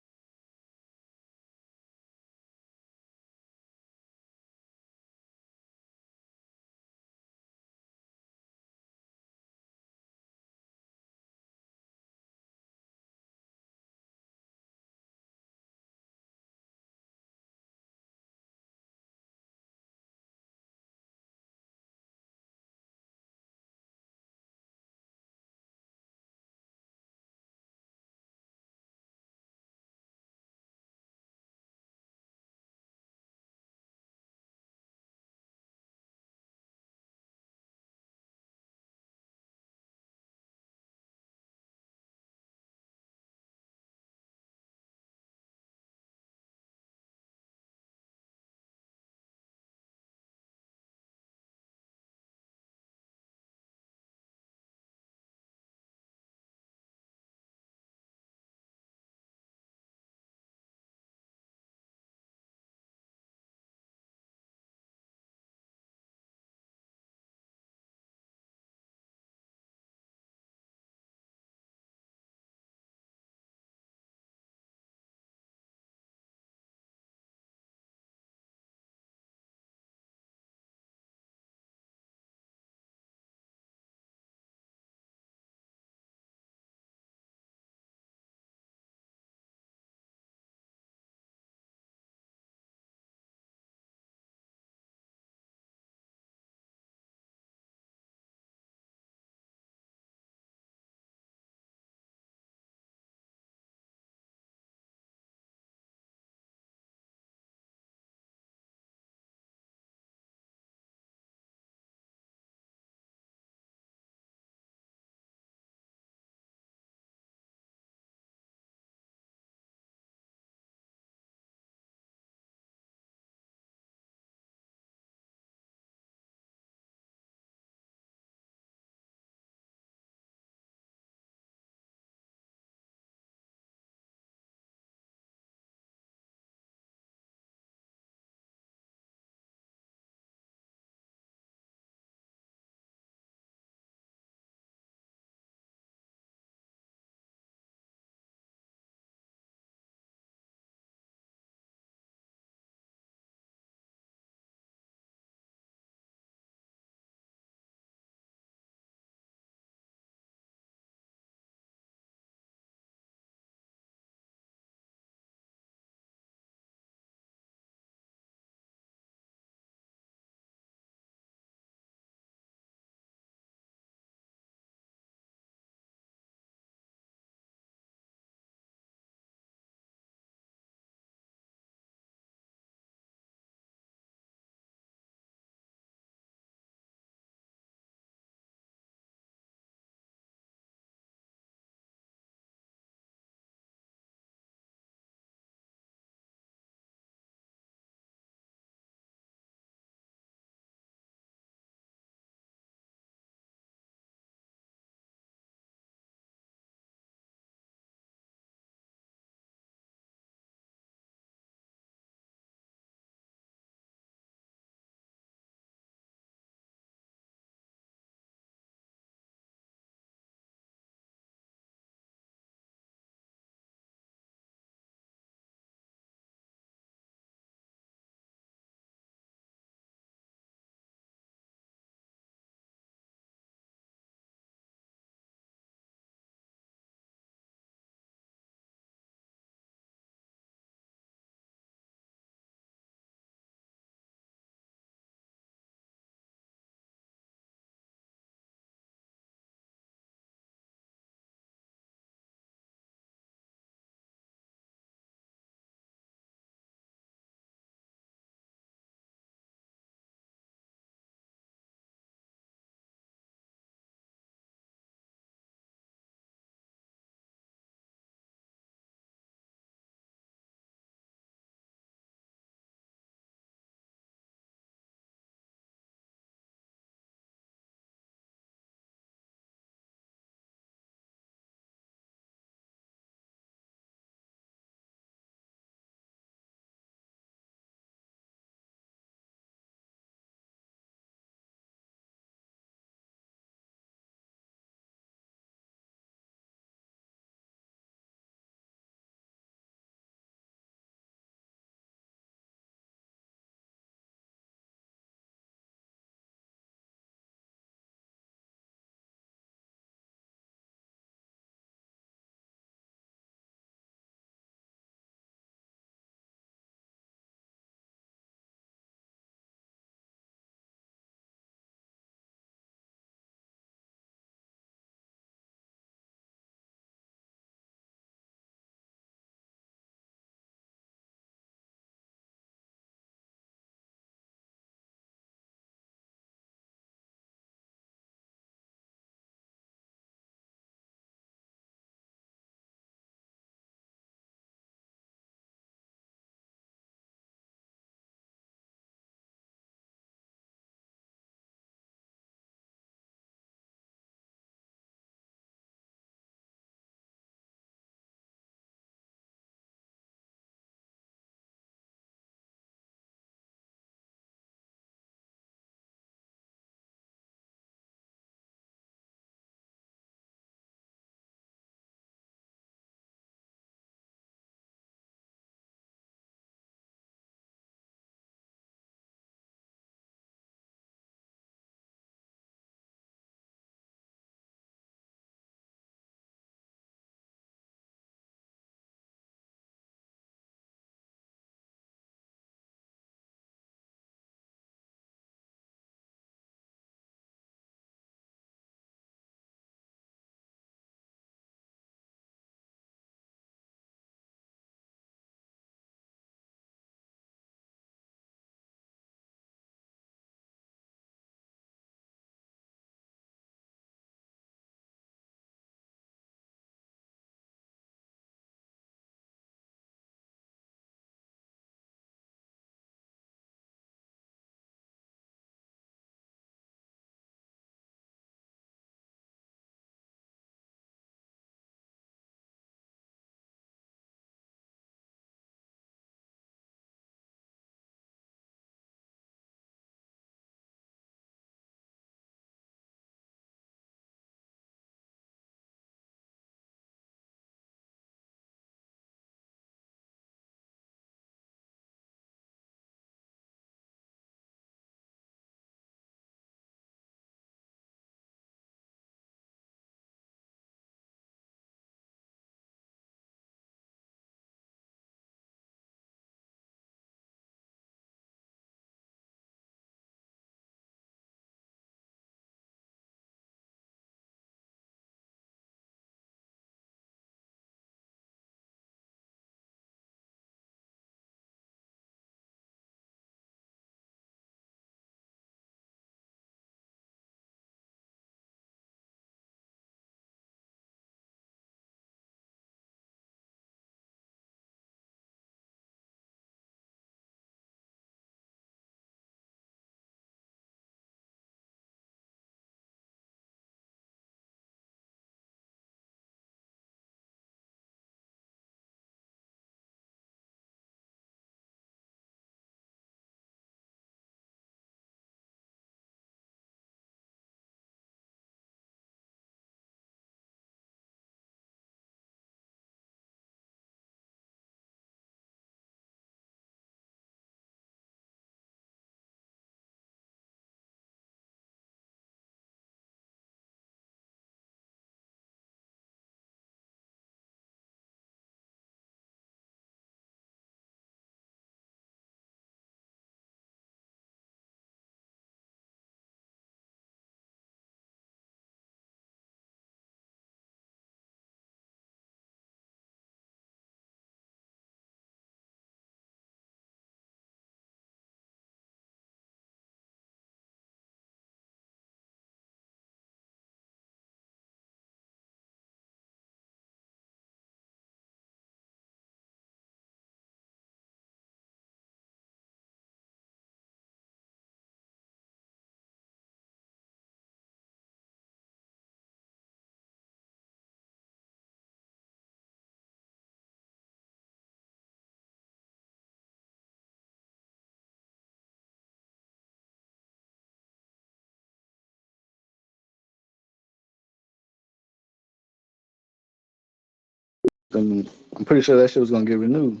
I'm pretty sure that shit was gonna get renewed.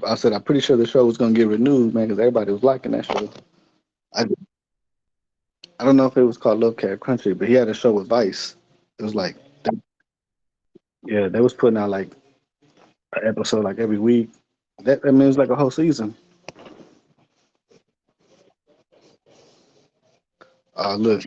I said I'm pretty sure the show was gonna get renewed, man, because everybody was liking that show. I don't know if it was called Love Cat Country, but he had a show with Vice. It was like, yeah, they was putting out like an episode like every week. That I mean, it was like a whole season. Look,